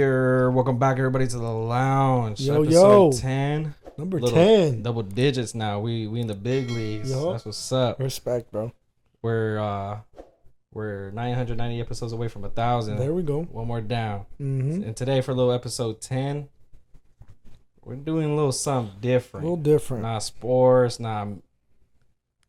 Welcome back, everybody, to the lounge. Yo, Episode 10. Number 10. Double digits now. We in the big leagues. Yo. That's what's up. Respect, bro. We're 990 episodes away from 1,000. There we go. One more down. Mm-hmm. And today for a little episode 10, we're doing a little something different. A little different. Not sports, not A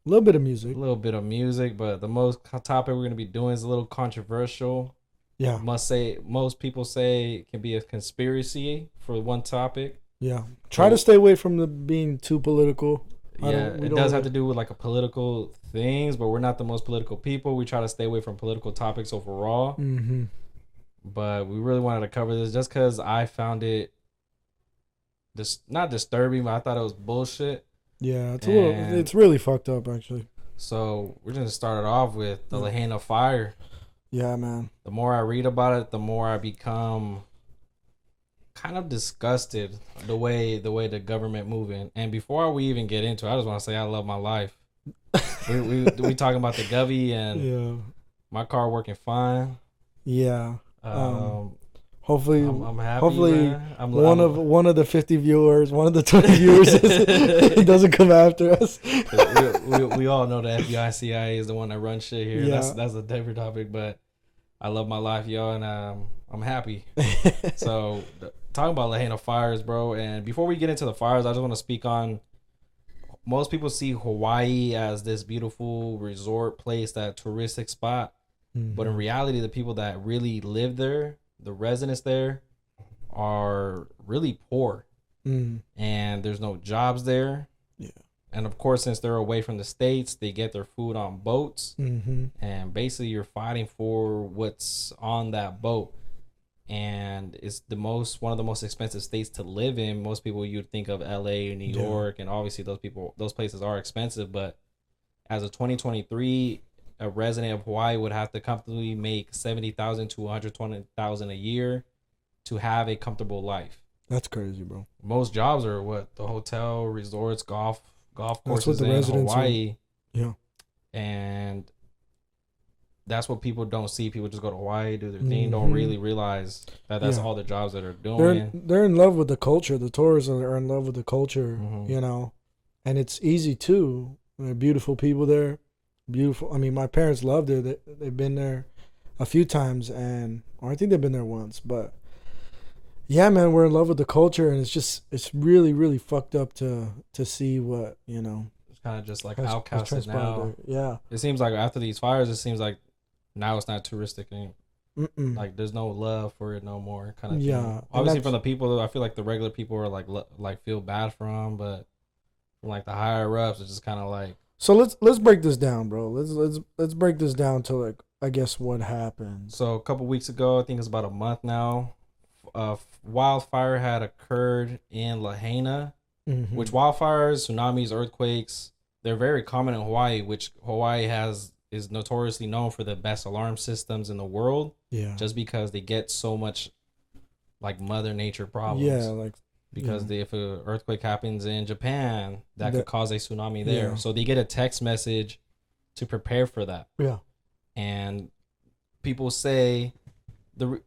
little bit of music. a little bit of music, but the most topic we're going to be doing is a little controversial. Yeah. Most people say it can be a conspiracy for one topic. Yeah. Try to stay away from being too political. Yeah, it does have to do with like a political things, but we're not the most political people. We try to stay away from political topics overall. Mm-hmm. But we really wanted to cover this just because I found it not disturbing, but I thought it was bullshit. Yeah, it's really fucked up, actually. So we're going to start it off with the Lahaina fire. Yeah, man. The more I read about it, the more I become kind of disgusted the way the government moving. And before we even get into it, I just want to say I love my life. we talking about the Govy and my car working fine. Yeah. Hopefully, I'm happy. Hopefully, man. one of the 50 viewers, one of the 20 viewers, doesn't come after us. we all know the FBI, CIA is the one that runs shit here. Yeah. That's a different topic, but I love my life, y'all, and I'm happy. So, talking about Lahaina fires, bro. And before we get into the fires, I just want to speak on. Most people see Hawaii as this beautiful resort place, that touristic spot, but in reality, the people that really live there, the residents there, are really poor, and there's no jobs there. Yeah. And of course, since they're away from the States, they get their food on boats, and basically you're fighting for what's on that boat. And it's one of the most expensive states to live in. Most people, you'd think of LA, New York, and obviously those places are expensive. But as of 2023, a resident of Hawaii would have to comfortably make $70,000 to $120,000 a year to have a comfortable life. That's crazy, bro. Most jobs are the hotel, resorts, golf courses the in Hawaii. Yeah. And that's what people don't see. People just go to Hawaii, do their thing, don't really realize that that's all the jobs that are doing. They're in love with the culture. The tourists are in love with the culture, and it's easy too. There are beautiful people there. Beautiful. I mean, my parents loved it. They've been there a few times, or I think they've been there once. But yeah, man, we're in love with the culture, and it's really, really fucked up to see what It's kind of just like outcasted now. There. Yeah. It seems like after these fires, it seems like now it's not touristic anymore. Like there's no love for it no more, kind of thing. Yeah. Obviously, from the people, I feel like the regular people are like feel bad for them, but from like the higher ups, it's just kind of like. So let's break this down, bro. Let's break this down to like I guess what happened. So a couple weeks ago, I think it's about a month now, wildfire had occurred in Lahaina, which wildfires, tsunamis, earthquakes, they're very common in Hawaii, which Hawaii is notoriously known for the best alarm systems in the world. Yeah. Just because they get so much like Mother Nature problems. Yeah, like because if an earthquake happens in Japan, that could cause a tsunami there. Yeah. So they get a text message to prepare for that. Yeah. And people say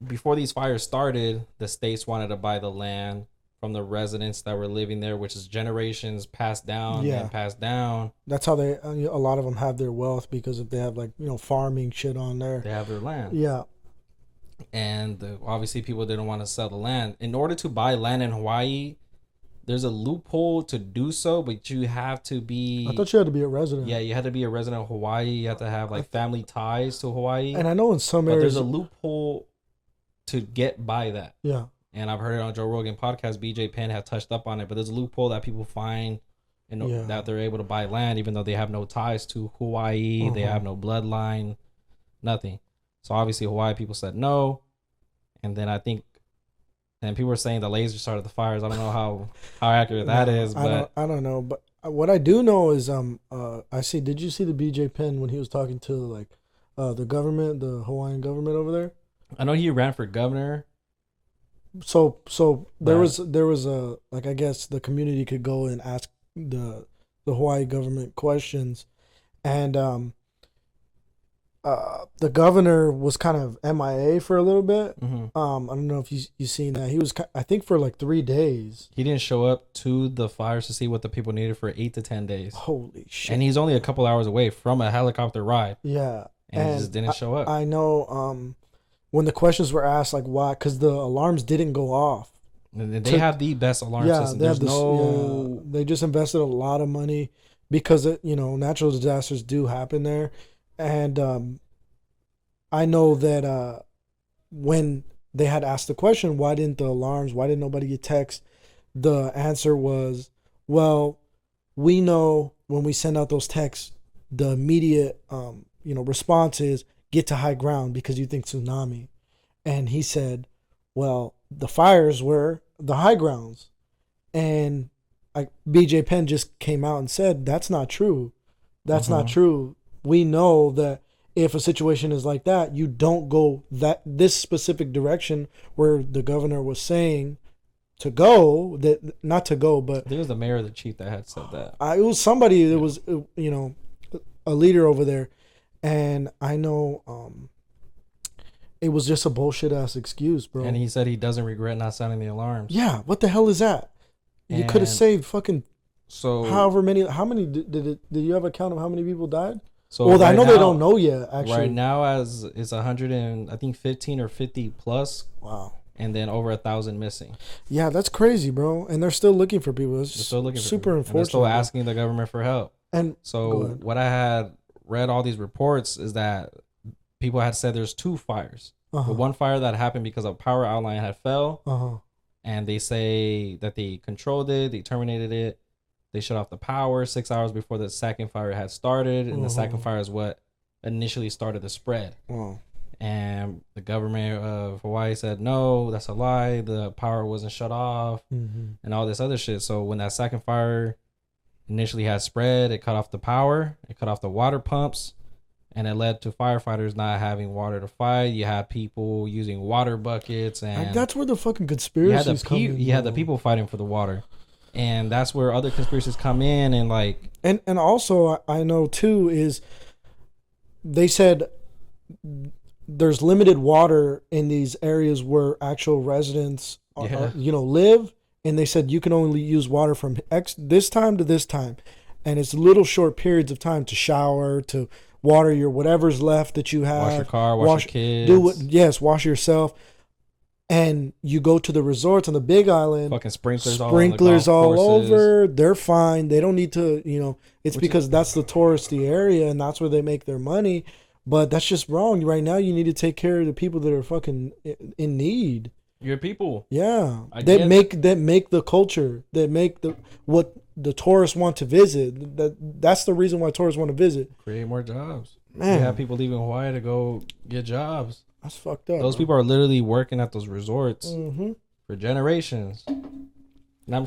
before these fires started, the states wanted to buy the land from the residents that were living there, which is generations passed down and passed down. That's how a lot of them have their wealth, because if they have farming shit on there, they have their land. Yeah. And obviously people didn't want to sell the land. In order to buy land in Hawaii, there's a loophole to do so, but you have to be... I thought you had to be a resident. Yeah, you had to be a resident of Hawaii. You have to have family ties to Hawaii. And I know in some areas... But there's a loophole to get by that. Yeah. And I've heard it on Joe Rogan podcast. BJ Penn had touched up on it, but there's a loophole that people find that they're able to buy land even though they have no ties to Hawaii. They have no bloodline, nothing. So obviously Hawaii people said no. And then people were saying the laser started the fires. I don't know how accurate that is, but I don't know. But what I do know is did you see the BJ Penn when he was talking to the government, the Hawaiian government over there? I know he ran for governor. So there was a I guess the community could go and ask the Hawaii government questions, and the governor was kind of MIA for a little bit. Mm-hmm. I don't know if you seen that. He was, I think, for like 3 days. He didn't show up to the fires to see what the people needed for 8 to 10 days. Holy shit! And he's only a couple hours away from a helicopter ride. Yeah, and he just didn't show up. I know. When the questions were asked, like why, because the alarms didn't go off. They have the best alarm system. They just invested a lot of money because natural disasters do happen there. And I know that when they had asked the question, why didn't nobody get text? The answer was, well, we know when we send out those texts, the immediate response is get to high ground because you think tsunami. And he said, well, the fires were the high grounds. And BJ Penn just came out and said, that's not true. That's not true. We know that if a situation is like that, you don't go this specific direction where the governor was saying to go, that not to go, but there was the mayor or the chief that had said that. It was somebody that was, a leader over there. And I know it was just a bullshit ass excuse, bro. And he said he doesn't regret not sounding the alarms. Yeah, what the hell is that? You could have saved fucking how many did you have a count of how many people died? So well, I know they don't know yet. Actually, right now as it's 115 or 50 plus. Wow. And then over 1,000 missing. Yeah, that's crazy, bro. And they're still looking for people. It's still looking super unfortunate. They're still asking the government for help. And so what I had read all these reports is that people had said there's 2 fires. But one fire that happened because a power outline had fell. And they say that they controlled it, they terminated it. They shut off the power 6 hours before the second fire had started. And the second fire is what initially started the spread. And the government of Hawaii said, no, that's a lie. The power wasn't shut off and all this other shit. So when that second fire initially had spread, it cut off the power, it cut off the water pumps, and it led to firefighters not having water to fight. You had people using water buckets. And that's where the fucking conspiracies come in. You had the people fighting for the water. And that's where other conspiracies come in and like... And also, I know too, is they said... There's limited water in these areas where actual residents live, and they said you can only use water from this time to this time, and it's little short periods of time to shower, to water your whatever's left that you have, wash your car, wash your kids, wash yourself. And you go to the resorts on the Big Island, fucking sprinklers all over. They're fine. They don't need to, it's because that's the touristy area and that's where they make their money. But that's just wrong. Right now, you need to take care of the people that are fucking in need. Your people. Yeah. That make the culture. That make what the tourists want to visit. That's the reason why tourists want to visit. Create more jobs. Man. You have people leaving Hawaii to go get jobs. That's fucked up. Those people are literally working at those resorts for generations. And I'm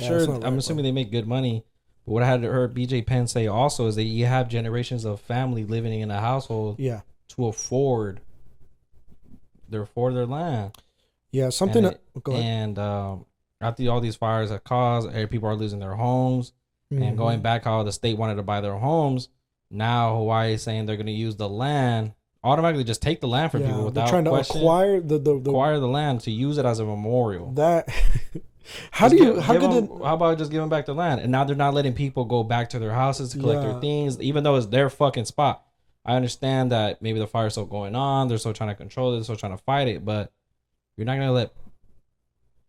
assuming they make good money. But what I had heard BJ Penn say also is that you have generations of family living in a household to afford their land. Yeah, something. Go ahead. And after all these fires have caused, people are losing their homes. And going back how the state wanted to buy their homes, now Hawaii is saying they're going to use the land, automatically just take the land from people without trying to acquire acquire the land to use it as a memorial. That... How about just giving back the land? And now they're not letting people go back to their houses to collect their things, even though it's their fucking spot. I understand that maybe the fire's still going on, they're still trying to control it, they're still trying to fight it, but you're not gonna let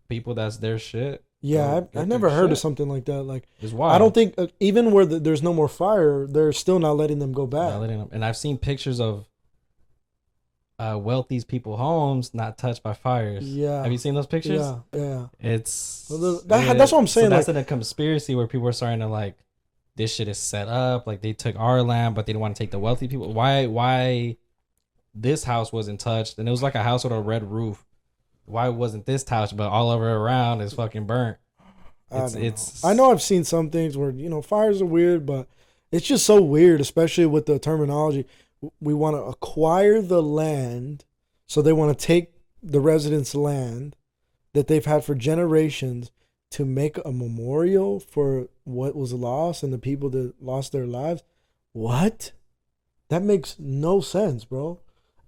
people that's their shit. Yeah, I never heard of something like that. Like, I don't think even where there's no more fire, they're still not letting them go back. Not letting them, and I've seen pictures of wealthy people homes not touched by fires. Yeah, have you seen those pictures? Yeah. It's that's what I'm saying. So that's in a conspiracy where people are starting to like, this shit is set up. Like they took our land, but they didn't want to take the wealthy people. Why this house wasn't touched? And it was like a house with a red roof. Why wasn't this touched? But all over around is fucking burnt. I know I've seen some things where fires are weird, but it's just so weird, especially with the terminology. We want to acquire the land, so they want to take the residents' land that they've had for generations to make a memorial for what was lost and the people that lost their lives. What? That makes no sense, bro.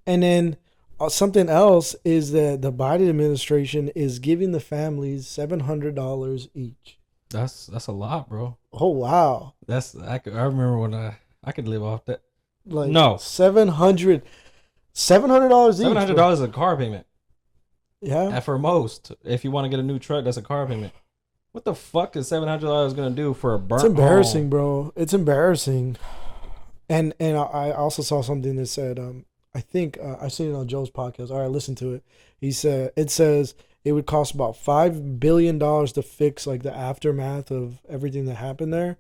And then something else is that the Biden administration is giving the families $700 each. That's a lot, bro. Oh wow. I remember when I could live off that. Like no, $700 each. $700 is a car payment. Yeah. And for most, if you want to get a new truck, that's a car payment. What the fuck is $700 gonna do for a burnt? It's embarrassing, bro. It's embarrassing. And I also saw something that said, I think I seen it on Joe's podcast. All right, listen to it. He said it says it would cost about $5 billion to fix like the aftermath of everything that happened there.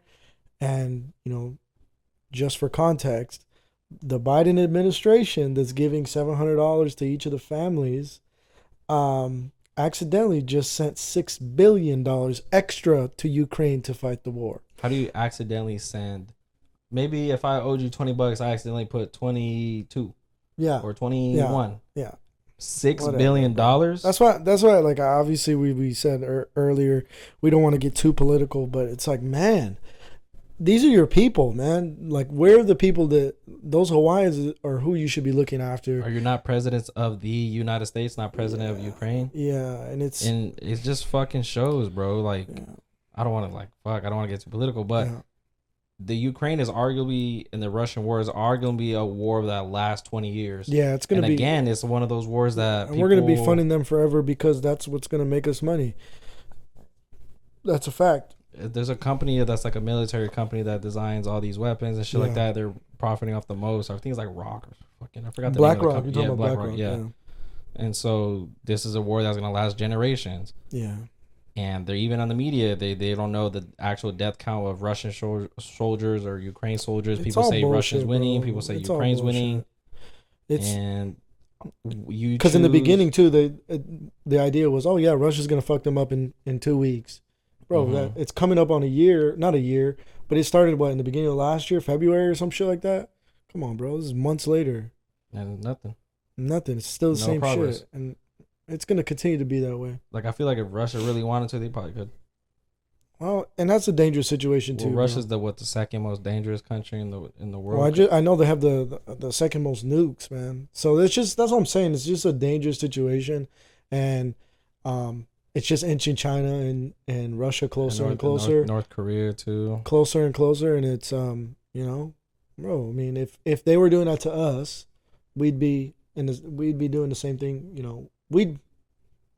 And, you know, just for context, the Biden administration that's giving $700 to each of the families accidentally just sent $6 billion extra to Ukraine to fight the war. How do you accidentally send? Maybe if I owed you $20, I accidentally put 22. Yeah. Or 21. Yeah. $6 billion. That's why. Like obviously we said earlier, we don't want to get too political, but it's like, man, these are your people, man. Like, where are the people that those Hawaiians are who you should be looking after? Are you not presidents of the United States, not president of Ukraine? Yeah, and it's just fucking shows, bro. Like, I don't want to I don't want to get too political, but the Ukraine is arguably, and the Russian war is arguably a war that lasts 20 years. Yeah, it's gonna be. Again, it's one of those wars that and we're gonna be funding them forever because that's what's gonna make us money. That's a fact. There's a company that's like a military company that designs all these weapons and shit like that. They're profiting off the most. I think it's like Rock or fucking, I forgot the name of the BlackRock. company. You're talking about BlackRock. Yeah. And so this is a war that's gonna last generations. Yeah. And they're even on the media. They don't know the actual death count of Russian soldiers or Ukraine soldiers. It's people say bullshit, Russia's winning. bro. People say It's Ukraine's winning. It's and you because in the beginning too, the idea was, oh yeah, Russia's gonna fuck them up in 2 weeks. Bro, it's coming up on not a year, but it started in the beginning of last year, February or some shit like that. Come on, bro, this is months later. And nothing. It's still the same progress. Shit, and it's gonna continue to be that way. Like, I feel like if Russia really wanted to, they probably could. Well, and that's a dangerous situation too. Russia's the second most dangerous country in the world. Well, I know they have the second most nukes, man. So that's what I'm saying. It's just a dangerous situation, and it's just inching China and Russia closer and closer. North Korea too. Closer and closer, and it's you know, bro. I mean, if they were doing that to us, we'd be doing the same thing. You know, we'd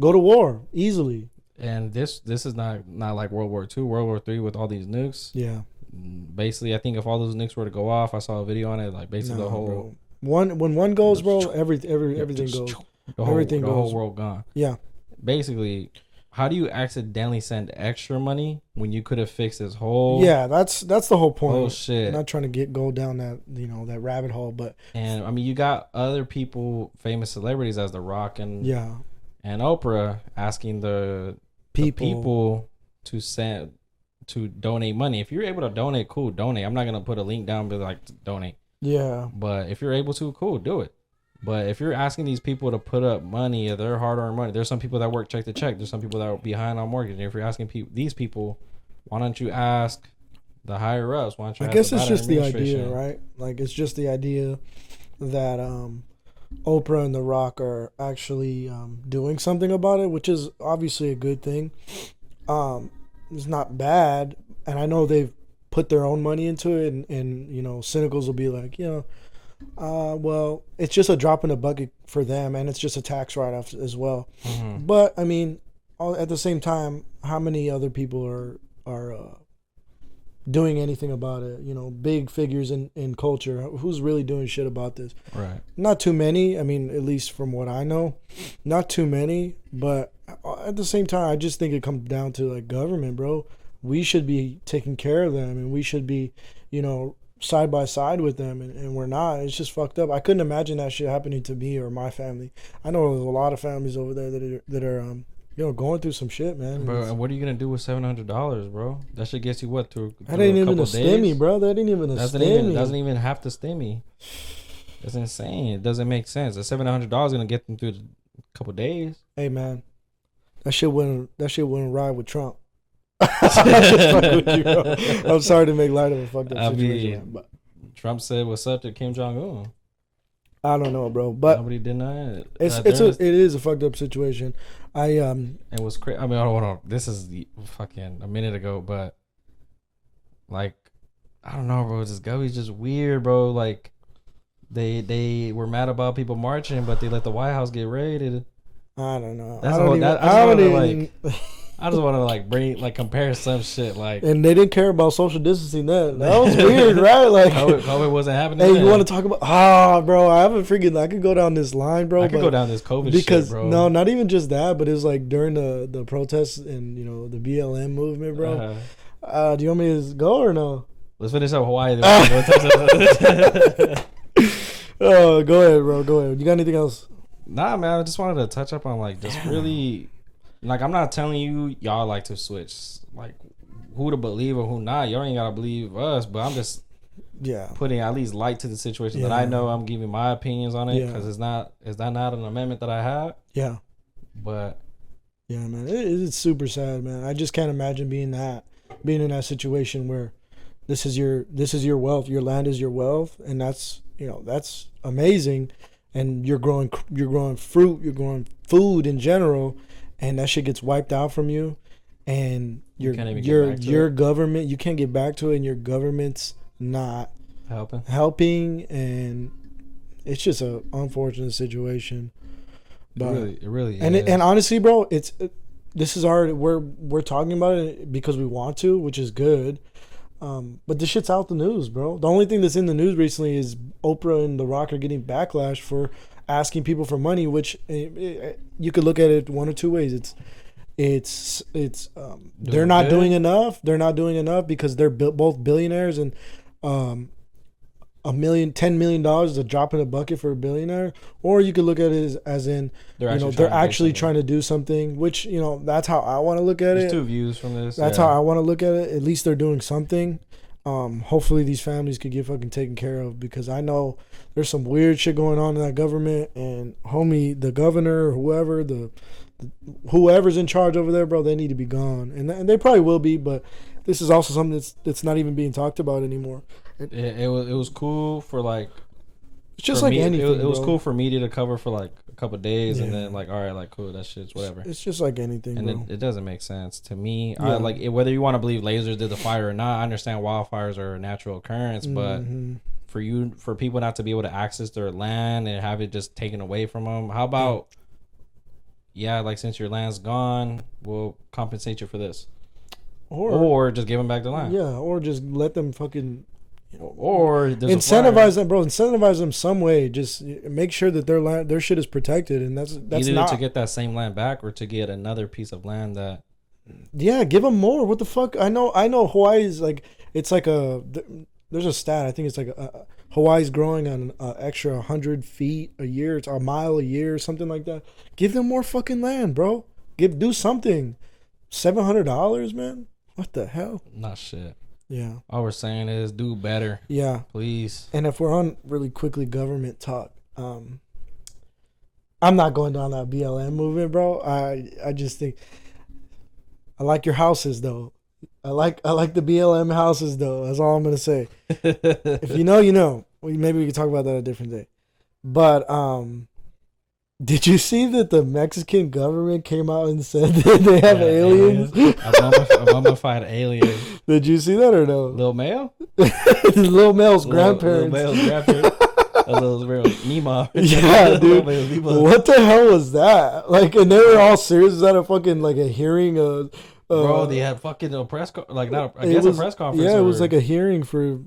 go to war easily. And this is not like World War II, World War III with all these nukes. Yeah. Basically, I think if all those nukes were to go off, I saw a video on it. Like basically the whole when one goes, bro, everything goes. The whole world gone. Yeah. Basically, how do you accidentally send extra money when you could have fixed this whole? Yeah, that's the whole point. Oh shit! I'm not trying to go down that that rabbit hole, but I mean, you got other people, famous celebrities, as The Rock and Oprah, asking the people to donate money. If you're able to donate, cool, donate. I'm not gonna put a link down, but like donate. Yeah. But if you're able to, cool, do it. But if you're asking these people to put up money, their hard-earned money, there's some people that work check to check. There's some people that are behind on mortgage. And if you're asking these people, why don't you ask the higher ups? Why don't you? I guess it's just the idea, right? Like it's just the idea that Oprah and The Rock are actually doing something about it, which is obviously a good thing. It's not bad, and I know they've put their own money into it, and cynicals will be like, well, it's just a drop in the bucket for them, and it's just a tax write-off as well. Mm-hmm. But I mean, at the same time, how many other people are doing anything about it? Big figures in culture. Who's really doing shit about this? Right. Not too many. I mean, at least from what I know, not too many. But at the same time, I just think it comes down to like government, bro. We should be taking care of them, and we should be, side by side with them, and we're not. It's just fucked up. I couldn't imagine that shit happening to me or my family. I know there's a lot of families over there that are going through some shit, man. Bro, what are you gonna do with $700, bro? That shit gets you what through? That ain't even a stimmy, bro. That ain't even a stimmy. Doesn't even have to stimmy. That's insane. It doesn't make sense. The $700 gonna get them through a couple days. Hey, man, that shit wouldn't ride with Trump. I'm sorry to make light of a fucked up situation, but Trump said what's up to Kim Jong Un. I don't know, bro, but nobody denied it. It is a fucked up situation. It was crazy. I mean, hold on. This is fucking a minute ago, but like, I don't know, bro. This government's just weird, bro. Like, they were mad about people marching, but they let the White House get raided. I don't know. I just want to like compare some shit like. And they didn't care about social distancing then. That was weird, right? Like COVID wasn't happening. Hey, you want to talk about? Bro, I haven't freaking. I could go down this line, bro. I could go down this COVID shit, bro. No, not even just that, but it was like during the protests and the BLM movement, bro. Do you want me to go or no? Let's finish up Hawaii. Oh, go ahead, bro. Go ahead. You got anything else? Nah, man. I just wanted to touch up on like just really. Like, I'm not telling you y'all like to switch, like, who to believe or who not. Y'all ain't got to believe us, but I'm just putting at least light to the situation that I know. I'm giving my opinions on it because is that not an amendment that I have? Yeah. But. Yeah, man. It's super sad, man. I just can't imagine being in that situation where this is your wealth. Your land is your wealth, and that's amazing. And you're growing fruit, you're growing food in general. And that shit gets wiped out from you, and your government, you can't get back to it, and your government's not helping, and it's just a unfortunate situation. But it really is. And honestly, bro, we're talking about it because we want to, which is good. But this shit's out the news, bro. The only thing that's in the news recently is Oprah and The Rock are getting backlash for asking people for money, which you could look at it one or two ways. They're not doing enough. They're not doing enough because they're both billionaires, and $10 million is a drop in a bucket for a billionaire. Or you could look at it as in they're actually trying to do something, which that's how I want to look at it. There's two views from this. That's how I want to look at it. At least they're doing something. Hopefully these families could get fucking taken care of, because I know there's some weird shit going on in that government, and homie, the governor, whoever's in charge over there, bro, they need to be gone, and they probably will be, but this is also something that's not even being talked about anymore. It was cool for like. It's just like anything. It was cool for media to cover for like a couple of days, and then like, all right, like cool, that shit's whatever. It's just like anything, and bro. It doesn't make sense to me. I like it, whether you want to believe lasers did the fire or not. I understand wildfires are a natural occurrence, but for people not to be able to access their land and have it just taken away from them, how about like, since your land's gone, we'll compensate you for this, or just give them back the land, or just let them fucking. Or incentivize them, bro. Incentivize them some way. Just make sure that their shit is protected, and that's either not to get that same land back or to get another piece of land that. Yeah, give them more. What the fuck? I know. Hawaii's like, it's like there's a stat. I think it's like Hawaii's growing on an extra 100 feet a year. It's a mile a year, something like that. Give them more fucking land, bro. Do something. $700, man. What the hell? Not shit. Yeah. All we're saying is do better. Yeah. Please. And if we're on really quickly government talk, I'm not going down that BLM movement, bro. I just think I like your houses though. I like the BLM houses though. That's all I'm gonna say. If you know, you know. Maybe we can talk about that a different day. But did you see that the Mexican government came out and said that they have aliens? A mummified alien. Did you see that or no? Lil Mel? Lil Mel's grandparents. Lil Mel's grandparents. A little real Nemo. Yeah, dude. What the hell was that? Like, and they were all serious. Was that a fucking, like, a hearing? Bro, they had fucking a press conference. A press conference. Yeah, it was like a hearing for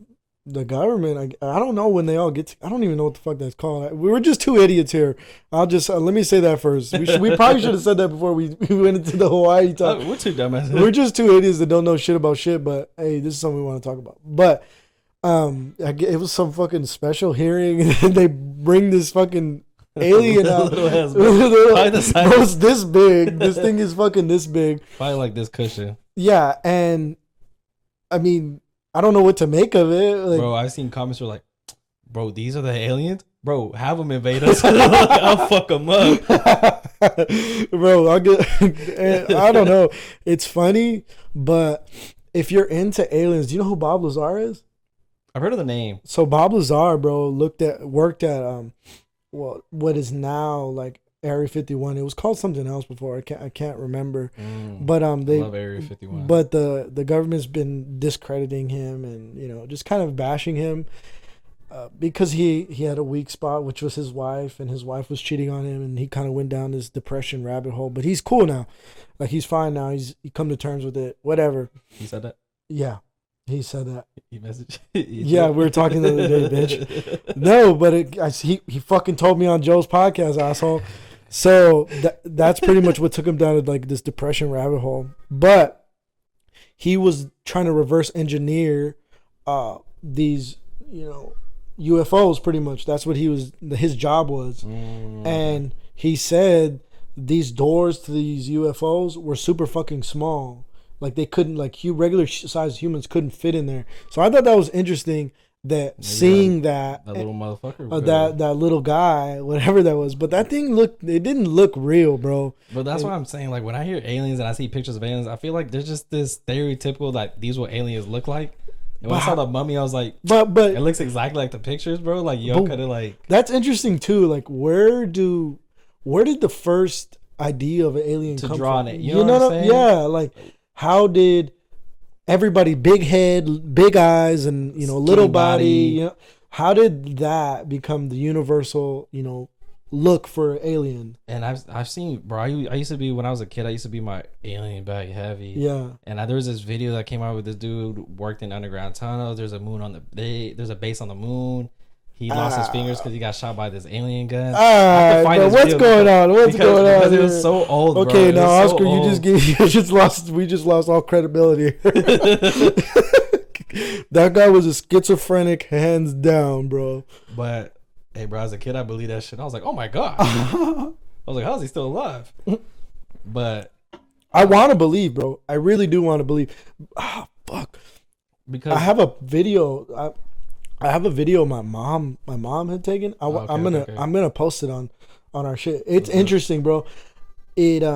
the government. I don't know when they all get I don't even know what the fuck that's called. We were just two idiots here. I'll just let me say that first. We probably should have said that before we went into the Hawaii talk. We're two dumbasses. We're just two idiots that don't know shit about shit, but hey, this is something we want to talk about. But it was some fucking special hearing, and they bring this fucking alien out. It's this big. This thing is fucking this big. Probably like this cushion. Yeah, and I mean, I don't know what to make of it. Like, bro, I've seen comments where like, bro, these are the aliens? Bro, have them invade us. I'll fuck them up. Bro, I don't know. It's funny, but if you're into aliens, do you know who Bob Lazar is? I've heard of the name. So Bob Lazar, bro, worked at what is now like Area 51. It was called something else before. I can't remember. But they love Area 51. But the government's been discrediting him and, you know, just kind of bashing him because he had a weak spot, which was his wife, and his wife was cheating on him, and he kind of went down this depression rabbit hole. But he's cool now. Like, he's fine now. He come to terms with it. Whatever. He said that? Yeah. He said that. He messaged. Yeah, we were talking the other day, bitch. No, but he fucking told me on Joe's podcast, asshole. So that's pretty much what took him down to like this depression rabbit hole. But he was trying to reverse engineer these, you know, UFOs. Pretty much, that's what his job was. And he said these doors to these UFOs were super fucking small. Like they couldn't, like regular sized humans couldn't fit in there. So I thought that was interesting. That maybe seeing that little motherfucker, that little guy, whatever that was, but that thing it didn't look real, bro. But that's what I'm saying. Like when I hear aliens and I see pictures of aliens, I feel like there's just this stereotypical like these what aliens look like. And when I saw the mummy, I was like, but it looks exactly like the pictures, bro. Like yo, could have like. That's interesting too. Like where did the first idea of an alien to come draw from? on it? You know what I'm saying? Yeah, like how did everybody big head, big eyes, and you know little body. You know, how did that become the universal, you know, look for alien? And I've seen, bro. I used to be when I was a kid. I used to be my alien bag heavy. Yeah. And there was this video that came out with this dude worked in underground tunnels. There's a moon on there's a base on the moon. He lost his fingers because he got shot by this alien gun. Bro, what's going on? Because it was so old. Okay, bro. now Oscar, we just lost all credibility. That guy was a schizophrenic, hands down, bro. But hey, bro, as a kid, I believed that shit. I was like, oh my god. I was like, how is he still alive? But I want to believe, bro. I really do want to believe. Fuck. Because I have a video. I have a video my mom had taken. I'm gonna post it on our shit. It's interesting, bro. I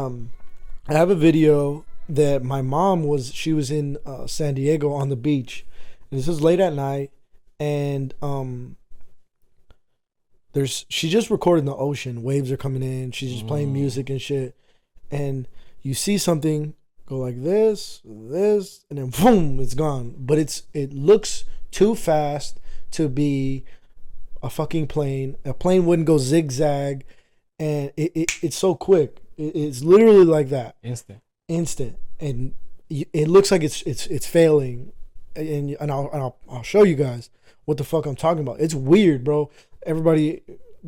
have a video that my mom was in San Diego on the beach. This is late at night, and she just recorded in the ocean. Waves are coming in. She's just playing music and shit, and you see something go like this, and then boom, it's gone. But it looks too fast to be a fucking plane. A plane wouldn't go zigzag, and it's so quick. It's literally like that. Instant, and it looks like it's failing. And I'll show you guys what the fuck I'm talking about. It's weird, bro. Everybody,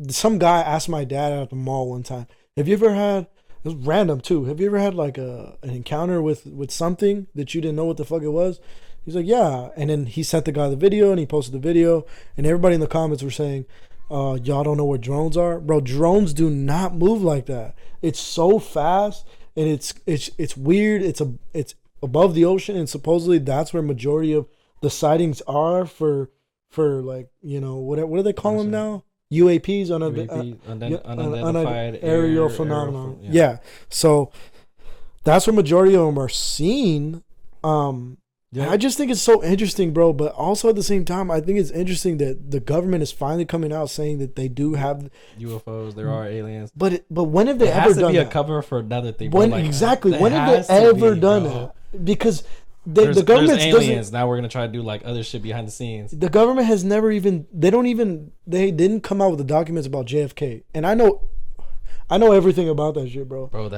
some guy asked my dad at the mall one time, "Have you ever had?" It was random too. "Have you ever had like an encounter with something that you didn't know what the fuck it was?" He's like, "Yeah." And then he sent the guy the video, and he posted the video, and everybody in the comments were saying, y'all don't know where drones are? Bro, drones do not move like that. It's so fast, and it's weird. It's above the ocean, and supposedly that's where majority of the sightings are for like, you know, what do they call them now? UAPs, unidentified aerial phenomenon. Yeah. So that's where majority of them are seen. Yeah. I just think it's so interesting, bro. But also at the same time, I think it's interesting that the government is finally coming out saying that they do have UFOs. There are aliens. But when have they ever done that? It has to be a cover for another thing. When exactly? When have they ever done that? Because the government aliens. Now we're gonna try to do like other shit behind the scenes. The government has never even. They didn't come out with the documents about JFK, and I know everything about that shit, bro. Bro,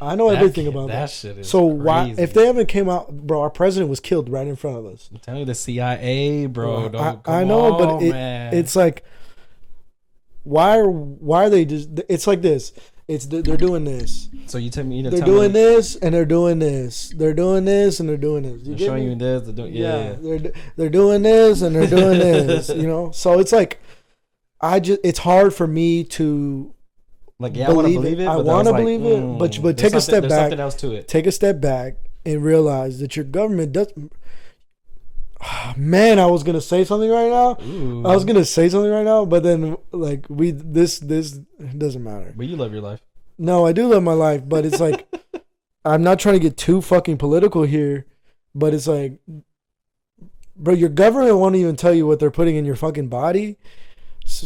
I know everything about that. That shit is so crazy. Why, if they haven't came out, bro? Our president was killed right in front of us. I'm telling you, the CIA, bro. I know, but it's like, why are they just? It's like this. They're doing this. So you tell me they're doing this and they're doing this. They're doing this and they're doing this. They're showing you this. They're doing this and they're doing this. You know, so it's like, it's hard for me to. Like, yeah, I want to believe it. I want to believe it, but take a step back. There's something else to it. Take a step back and realize that your government does. Man, I was gonna say something right now. Ooh. I was gonna say something right now, but then like this doesn't matter. But you love your life. No, I do love my life, but it's like I'm not trying to get too fucking political here, but it's like Bro, your government won't even tell you what they're putting in your fucking body,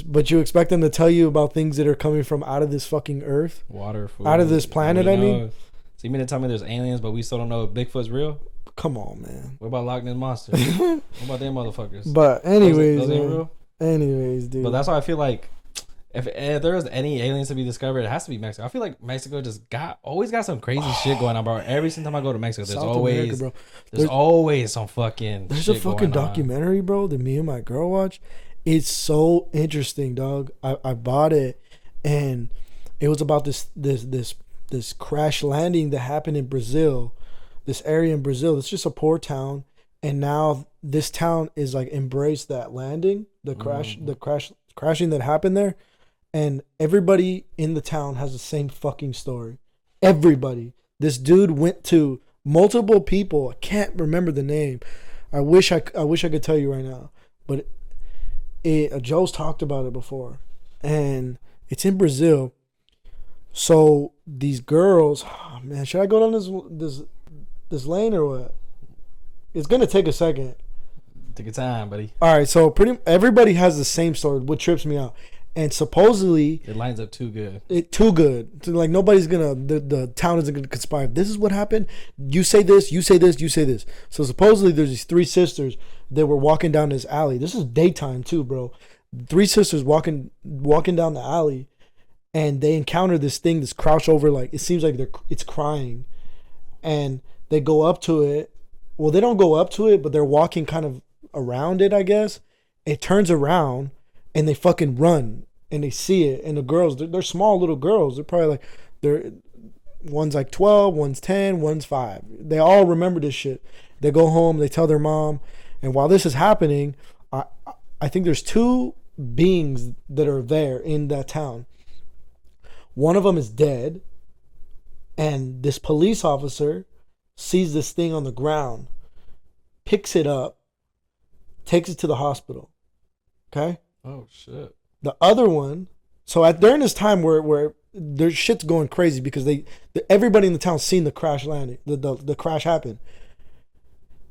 but you expect them to tell you about things that are coming from out of this fucking earth, water, food, out of this planet. I mean, so you mean to tell me there's aliens, but we still don't know if Bigfoot's real? Come on, man. What about Loch Ness monster? What about them motherfuckers? But anyways, those ain't real. Anyways, dude. But that's why I feel like if there was any aliens to be discovered, it has to be Mexico. I feel like Mexico just always got some crazy shit going on, bro. Every single time I go to Mexico, there's always some fucking. There's a fucking documentary, bro, that me and my girl watch. It's so interesting, dog. I bought it, and it was about this crash landing that happened in Brazil, this area in Brazil. It's just a poor town, and now this town is like embraced that landing, the crashing that happened there. And everybody in the town has the same fucking story. Everybody. This dude went to multiple people. I can't remember the name. I wish I could tell you right now. But Joe's talked about it before. And it's in Brazil. So these girls, oh man, should I go down this lane or what? It's gonna take a second. Take your time, buddy. All right, so everybody has the same story, what trips me out. And supposedly it lines up too good. Too good. Like nobody's gonna the town isn't gonna conspire. This is what happened. You say this, you say this, you say this. So supposedly there's these three sisters that were walking down this alley. This is daytime too, bro. Three sisters walking down the alley, and they encounter this thing that's crouched over, like it seems like it's crying. And they go up to it. Well, they don't go up to it, but they're walking kind of around it, I guess. It turns around. And they fucking run, and they see it. And the girls, they're small little girls. They're probably like, one's like 12, one's 10, one's 5. They all remember this shit. They go home, they tell their mom. And while this is happening, I think there's two beings that are there in that town. One of them is dead. And this police officer sees this thing on the ground, picks it up, takes it to the hospital. Okay? Oh shit! The other one, so during this time where their shit's going crazy because everybody in the town seen the crash landing, the crash happen.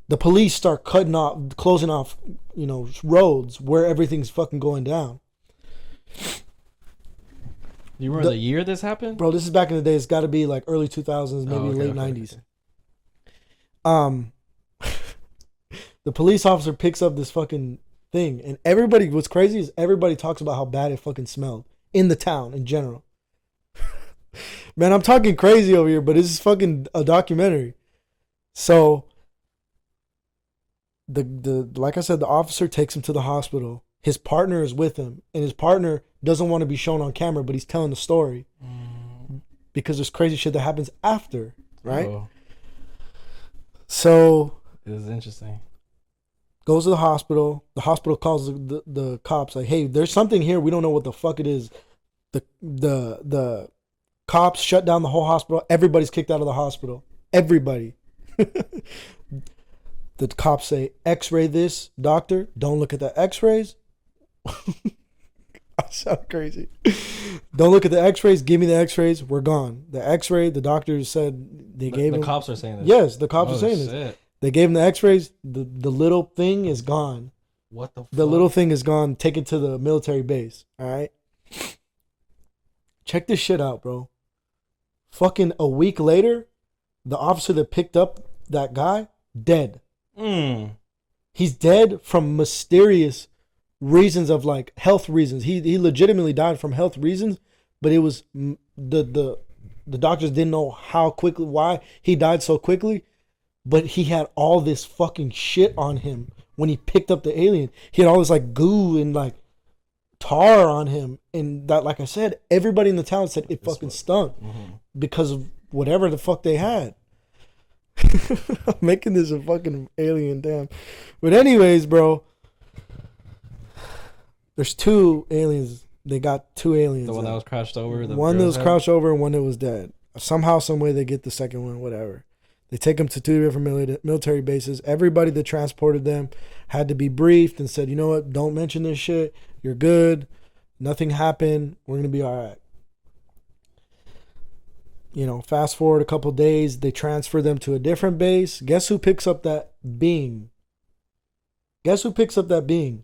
The police start closing off, roads where everything's fucking going down. You remember the year this happened, bro? This is back in the day. It's got to be like early 2000s, maybe late 90s. The police officer picks up this fucking thing, and everybody, what's crazy is everybody talks about how bad it fucking smelled in the town in general. Man, I'm talking crazy over here, but this is fucking a documentary. So the like I said, the officer takes him to the hospital. His partner is with him, and his partner doesn't want to be shown on camera, but he's telling the story because there's crazy shit that happens after, right? Oh. So it is interesting. Goes to the hospital. The hospital calls the cops like, "Hey, there's something here. We don't know what the fuck it is." The cops shut down the whole hospital. Everybody's kicked out of the hospital. Everybody. The cops say, "X-ray this, doctor. Don't look at the X-rays." I sound crazy. Don't look at the X-rays. Give me the X-rays. We're gone. The X-ray. The doctor said they gave him. The cops are saying this. Yes, the cops are saying this. They gave him the X-rays. The little thing is gone. What the fuck? The little thing is gone. Taken to the military base. All right. Check this shit out, bro. Fucking a week later, the officer that picked up that guy, dead. He's dead from mysterious reasons of like health reasons. He legitimately died from health reasons, but it was the doctors didn't know why he died so quickly. But he had all this fucking shit on him when he picked up the alien. He had all this like goo and like tar on him. And that, like I said, everybody in the town said it fucking stunk because of whatever the fuck they had. I'm making this a fucking alien, damn. But anyways, bro, there's two aliens. They got two aliens. The one that was crouched over. One that was crouched over and one that was dead. Somehow, some way, they get the second one, whatever. They take them to two different military bases. Everybody that transported them had to be briefed and said, you know what, don't mention this shit. You're good. Nothing happened. We're going to be all right. Fast forward a couple days, they transfer them to a different base. Guess who picks up that being? Guess who picks up that being?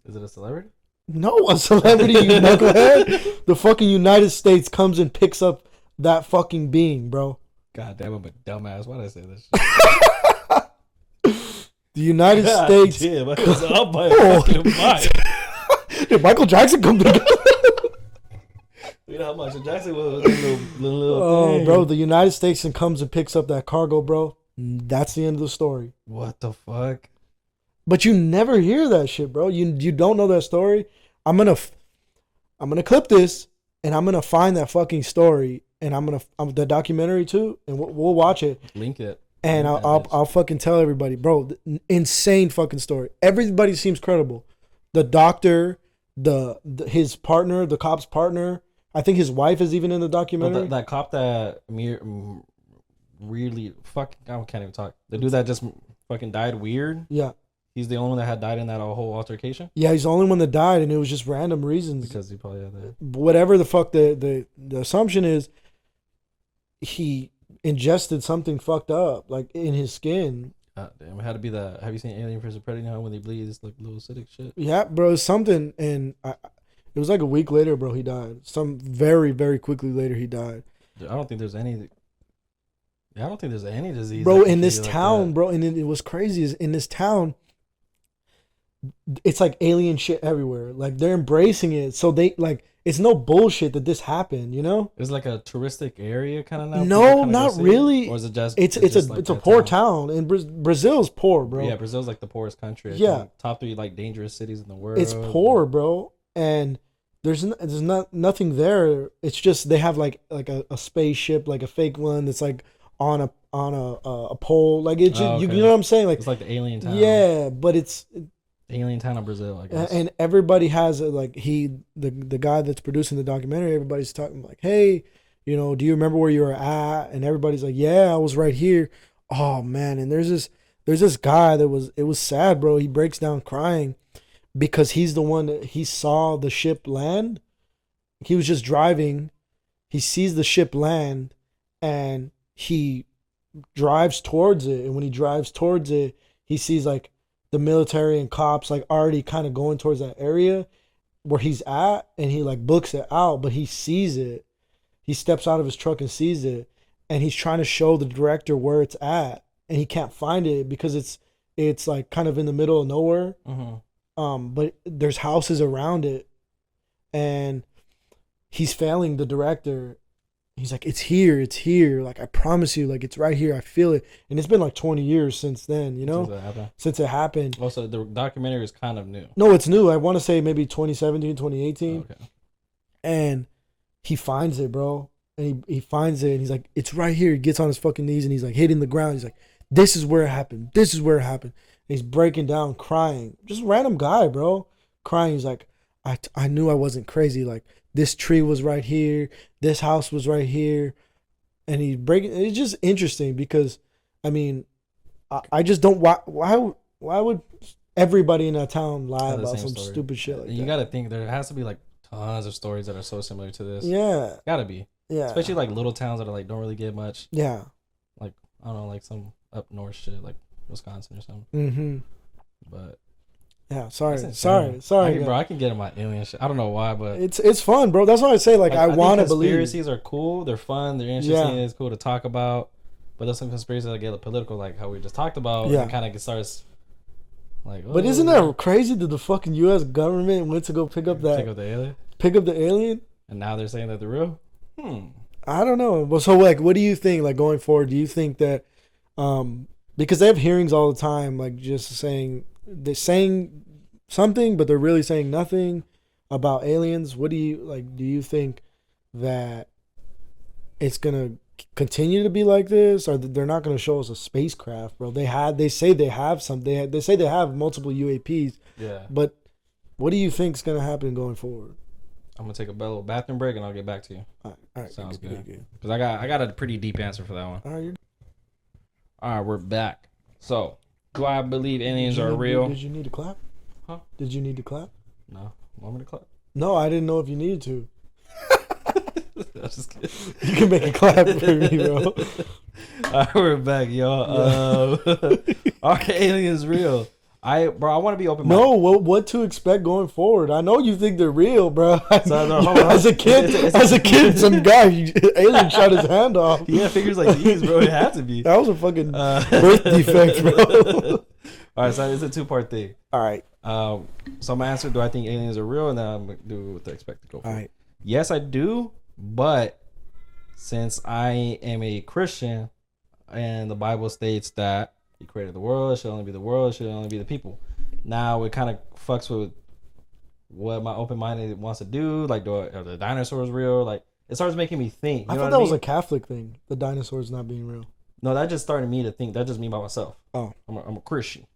Is it a celebrity? No, a celebrity, you knucklehead. The fucking United States comes and picks up that fucking being, bro. God damn, I'm a dumbass. Why did I say this shit? The United States. Damn, I was up by a fucking mic. Did Michael Jackson come pick up? You know how Michael Jackson was little thing. Bro, the United States comes and picks up that cargo, bro. That's the end of the story. What the fuck? But you never hear that shit, bro. You don't know that story. I'm gonna clip this and I'm gonna find that fucking story and I'm the documentary too, and we'll watch it. Link it. And I'll fucking tell everybody, bro. Insane fucking story. Everybody seems credible. The doctor, his partner, the cop's partner. I think his wife is even in the documentary. That cop that really fucking, I can't even talk. The dude that just fucking died weird. Yeah. He's the only one that had died in that whole altercation. Yeah, he's the only one that died, and it was just random reasons. Because he probably had that. Whatever the fuck the assumption is, he ingested something fucked up, like in his skin. Damn, it had to be that. Have you seen Alien vs Predator? When they bleed, it's like little acidic shit. Yeah, bro, it's something, and it was like a week later, bro. He died. Some very, very quickly later, he died. Dude, I don't think there's any. Yeah, I don't think there's any disease, bro. In this town, like bro, and it was crazy. Is in this town, it's like alien shit everywhere. Like they're embracing it, so they like. It's no bullshit that this happened, you know? It's like a touristic area kind of now? No, not really. Or is it just... It's a poor town. And Brazil's poor, bro. Yeah, Brazil's like the poorest country. Yeah. Top 3 like dangerous cities in the world. It's poor, bro. And there's nothing there. It's just they have like a spaceship, like a fake one that's like on a pole. Like it just, okay. You know what I'm saying? Like it's like the alien town. Yeah, but it's... Alien town of Brazil, I guess. And everybody has like the guy that's producing the documentary, everybody's talking like, hey, you know, do you remember where you were at? And everybody's like, yeah, I was right here. Oh man, and there's this guy it was sad, bro. He breaks down crying because he's the one that he saw the ship land. He was just driving, he sees the ship land and he drives towards it, and when he drives towards it, he sees like the military and cops like already kind of going towards that area where he's at, and he like books it out, but he sees it. He steps out of his truck and sees it, and he's trying to show the director where it's at, and he can't find it because it's like kind of in the middle of nowhere. Mm-hmm. But there's houses around it, and he's failing the director. He's like, it's here. Like, I promise you, like, it's right here. I feel it. And it's been like 20 years since then, you know? Since it happened. Also, the documentary is kind of new. No, it's new. I want to say maybe 2017, 2018. Okay. And he finds it, bro. And he finds it, and he's like, it's right here. He gets on his fucking knees, and he's like hitting the ground. He's like, this is where it happened. This is where it happened. And he's breaking down, crying. Just a random guy, bro. Crying. He's like, I knew I wasn't crazy. Like, this tree was right here. This house was right here. And he's breaking. It's just interesting because, I mean, I just don't. Why would everybody in that town lie about some stupid shit like that? You got to think there has to be like tons of stories that are so similar to this. Yeah. Gotta be. Yeah. Especially like little towns that are like don't really get much. Yeah. Like, I don't know, like some up north shit, like Wisconsin or something. Mm-hmm. But. Yeah, sorry, Bro, I can get in my alien shit. I don't know why, but it's fun, bro. That's why I say like I want to believe. Conspiracies are cool. They're fun. They're interesting. Yeah. It's cool to talk about. But there's some conspiracies that get political, like how we just talked about. Yeah, and kind of starts like. Oh. But isn't that crazy that the fucking U.S. government went to go pick up the alien? Pick up the alien, and now they're saying that they're real. I don't know. Well, so like, what do you think? Like going forward, do you think that, because they have hearings all the time, like just saying. They're saying something, but they're really saying nothing about aliens. What do you like? Do you think that it's gonna continue to be like this, or they're not gonna show us a spacecraft, bro? They say they have some. They say they have multiple UAPs. Yeah. But what do you think's gonna happen going forward? I'm gonna take a little bathroom break and I'll get back to you. All right. Sounds good. Because I got a pretty deep answer for that one. All right, we're back. So. Do I believe aliens are real? Did you need to clap? Huh? Did you need to clap? No. Want me to clap? No, I didn't know if you needed to. I was just kidding. You can make a clap for me, bro. Alright, we're back, y'all. Are aliens real? I want to be open. No, what to expect going forward? I know you think they're real, bro. So, no, as a kid, some guy alien shot his hand off. Yeah, figures like these, bro. It had to be. That was a fucking birth defect, bro. All right, so it's a 2-part thing. All right. So my answer: do I think aliens are real? And then I'm gonna do what they expect to go for. All right. Yes, I do. But since I am a Christian, and the Bible states that He created the world, it should only be the world, it should only be the people. Now it kind of fucks with what my open-minded wants to do. Like, are the dinosaurs real? Like, it starts making me think. I thought that was a Catholic thing. The dinosaurs not being real. No, that just started me to think. That's just me by myself. Oh, I'm a Christian,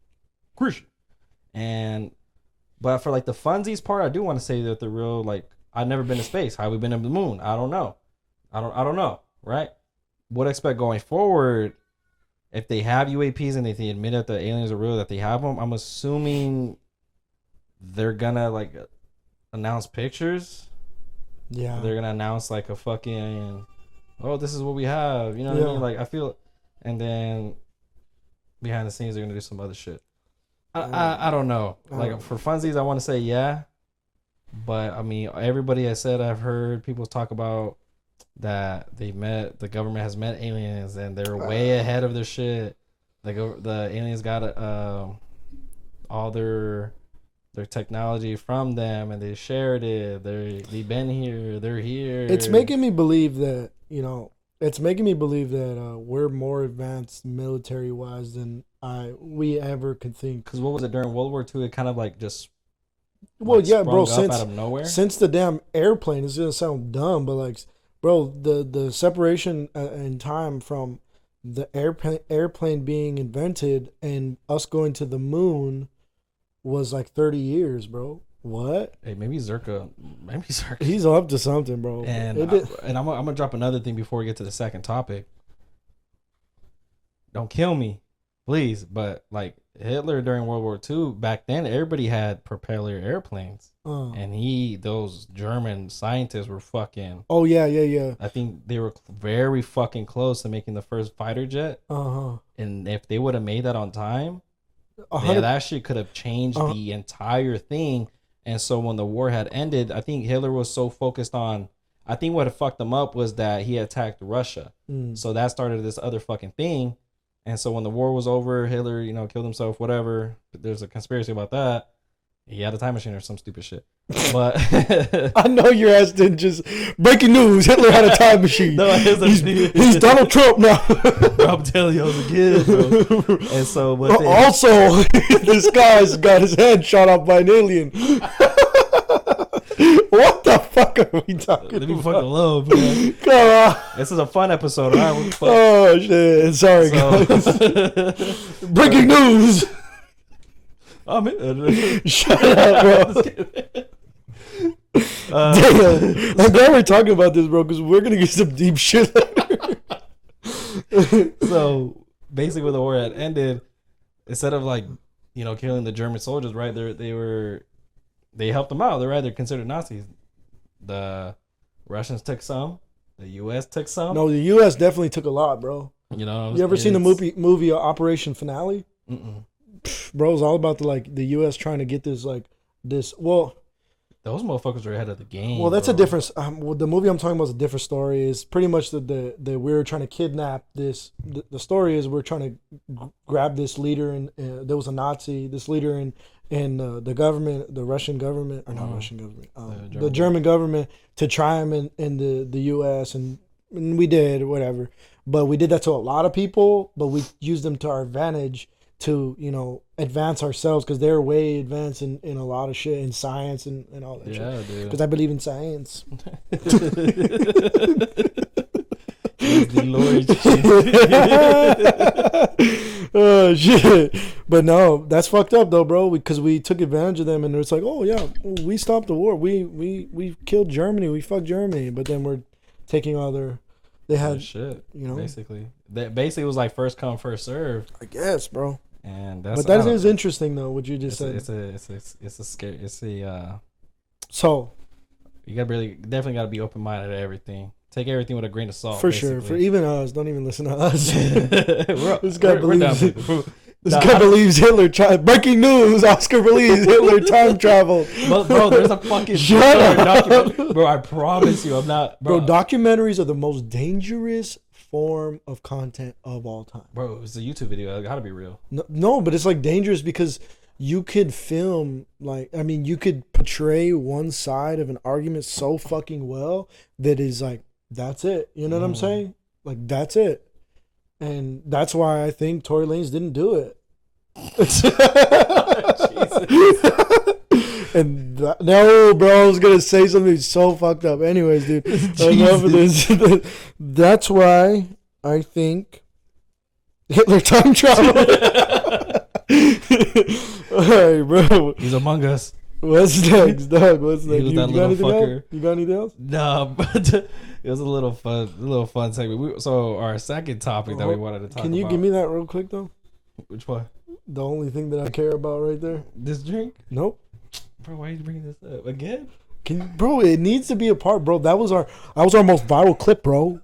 but for like the funsies part, I do want to say that they're real. Like, I've never been to space. How have we been to the moon? I don't know. I don't know. Right? What I expect going forward? If they have UAPs and they admit that the aliens are real, that they have them, I'm assuming they're gonna like announce pictures. Yeah. They're gonna announce like a fucking, oh, this is what we have. You know what I mean? Like, I feel, and then behind the scenes they're gonna do some other shit. I don't know. Like, for funsies, I want to say yeah, but I mean, everybody has said, I've heard people talk about that the government has met aliens and they're way ahead of their shit. Like, the aliens got all their technology from them and they shared it. They've been here. They're here. It's making me believe that, we're more advanced military wise than we ever could think. Because what was it during World War II? It kind of like just bro. Out of nowhere. Since the damn airplane, it's gonna sound dumb, but like, bro, the separation in time from the airplane being invented and us going to the moon was like 30 years, bro. What? Hey, maybe Zerka. He's up to something, bro. And I'm gonna drop another thing before we get to the second topic. Don't kill me, please. But like, Hitler during World War II, back then everybody had propeller airplanes, and those German scientists were fucking. Oh yeah. I think they were very fucking close to making the first fighter jet. And if they would have made that on time, that shit could have changed the entire thing. And so when the war had ended, I think Hitler was so focused on. I think what fucked him up was that he attacked Russia. So that started this other fucking thing. And so when the war was over, Hitler, killed himself, whatever. There's a conspiracy about that. He had a time machine or some stupid shit. But I know your ass didn't just breaking news. Hitler had a time machine. No, he's Donald Trump now. Bro, I'm telling you, I was a kid, bro. And so, also, this guy's got his head shot off by an alien. What the fuck are we talking about? Let me fucking love, man. Come on. This is a fun episode, all right? Oh, shit. Sorry, guys. Breaking news. Shut up, bro. Damn. I'm glad we're talking about this, bro, because we're going to get some deep shit later. So, basically, when the war had ended, instead of, like, killing the German soldiers, right, they helped them out. They're considered Nazis. The Russians took some. The U.S. took some. No, the U.S. definitely took a lot, bro. You ever seen the movie Operation Finale? Mm-mm. Bro, it's all about the U.S. trying to get this. Well, those motherfuckers are ahead of the game. Well, that's a different. The movie I'm talking about is a different story. It's pretty much the we're trying to kidnap this. The story is we're trying to grab this leader, and there was a Nazi. This leader in the government, the Russian government, or not Russian government, the German government, to try him in the U.S. and we did whatever. But we did that to a lot of people. But we used them to our advantage to advance ourselves, because they're way advanced in a lot of shit, in science and all that shit. Dude. Because I believe in science. Oh shit! But no, that's fucked up though, bro. Because we took advantage of them, and it's like, oh yeah, we stopped the war. We killed Germany. We fucked Germany. But then we're taking all their. They had shit. Basically, it was like first come, first serve. I guess, bro. And that is interesting though. What you just said. It's a scary. So you definitely gotta be open minded to everything. Take everything with a grain of salt. For basically. Sure. For even us, don't even listen to us. This guy believes it. This guy believes Hitler breaking news, Oscar believes Hitler time traveled. Bro, there's a fucking documentary. Bro, I promise you, I'm not. Bro, documentaries are the most dangerous form of content of all time. Bro, it's a YouTube video. It gotta be real. No, but it's like dangerous because you could film, like, I mean, you could portray one side of an argument so fucking well that is like, that's it. You know what I'm saying? Like, that's it. And that's why I think Tory Lanez didn't do it. And no, bro, I was gonna say something so fucked up. Anyways, dude, enough of this. That's why I think Hitler time traveled. All right, bro. He's among us. What's next, Doug? What's next? You got anything else? You got anything else? No, but it was a little fun segment. So our second topic that we wanted to talk about. Can you give me that real quick though? Which one? The only thing that I care about right there. This drink? Nope. Bro, why are you bringing this up again? Bro, it needs to be a part, bro. That was our most viral clip, bro.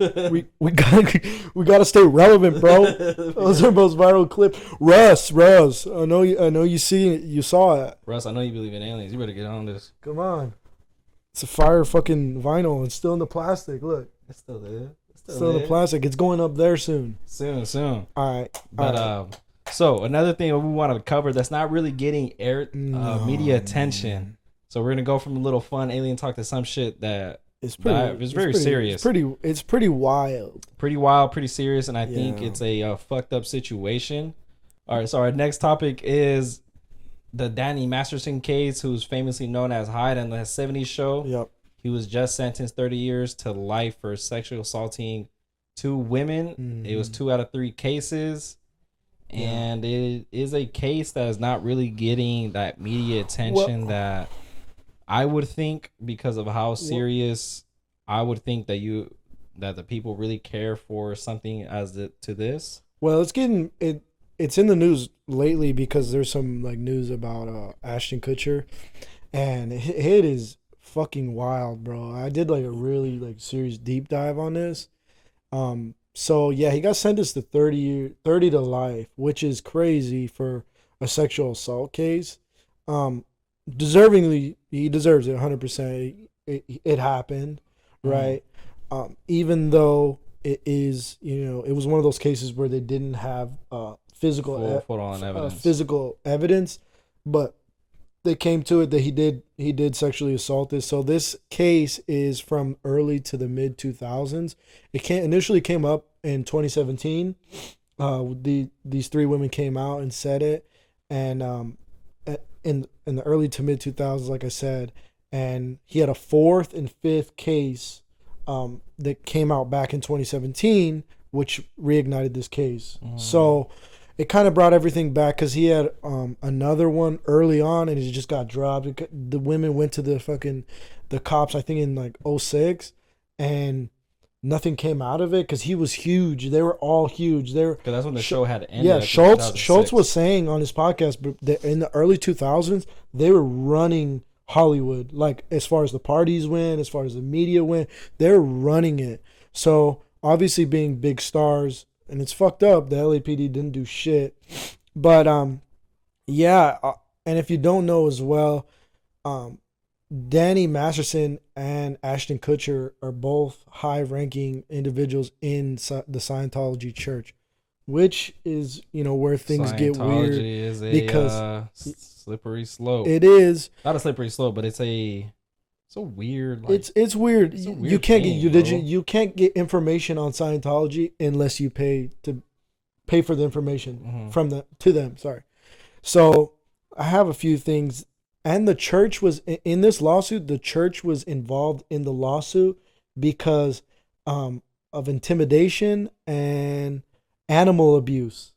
we gotta stay relevant, bro. That was our most viral clip. Russ. I know you saw it. Russ, I know you believe in aliens. You better get on this. Come on. It's a fire fucking vinyl. It's still in the plastic. Look. It's still there. Still in the plastic. It's going up there soon. Soon. All right. But so another thing we wanted to cover that's not really getting media attention. So we're gonna go from a little fun alien talk to some shit that it's very serious. It's pretty wild. Pretty wild, pretty serious, and I think it's a fucked up situation. All right, so our next topic is the Danny Masterson case, who's famously known as Hyde on the 70s show. Yep. He was just sentenced 30 years to life for sexually assaulting 2 women. Mm-hmm. It was 2 out of 3 cases. And it is a case that is not really getting that media attention that I would think, because of how serious I would think that the people really care for something to this. Well, it's in the news lately because there's some like news about Ashton Kutcher, and it is fucking wild, bro. I did like a really like serious deep dive on this. So yeah, he got sentenced to 30 to life, which is crazy for a sexual assault case. Deservingly, he deserves it 100%. It happened, right? Even though it is, it was one of those cases where they didn't have physical evidence, but they came to it that he did sexually assault this. So this case is from early to the mid 2000s. It initially came up in 2017. These 3 women came out and said it, and in the early to mid 2000s, like I said, and he had a 4th and 5th case that came out back in 2017, which reignited this case. So it kind of brought everything back because he had another one early on and it just got dropped. The women went to the cops, I think in like 2006, and nothing came out of it because he was huge. They were all huge. Because that's when the show had ended. Yeah, Schultz was saying on his podcast that in the early 2000s, they were running Hollywood. Like, as far as the parties went, as far as the media went, they're running it. So, obviously being big stars, and it's fucked up, the LAPD didn't do shit. But, and if you don't know as well, Danny Masterson and Ashton Kutcher are both high-ranking individuals in the Scientology church, which is, where things get weird. Is because slippery slope. It is not a slippery slope, but it's a weird. Like, it's weird. It's a weird you can't thing, you can't get information on Scientology unless you pay for the information to them. Sorry. So I have a few things. And the church was in this lawsuit. The church was involved in the lawsuit because of intimidation and animal abuse.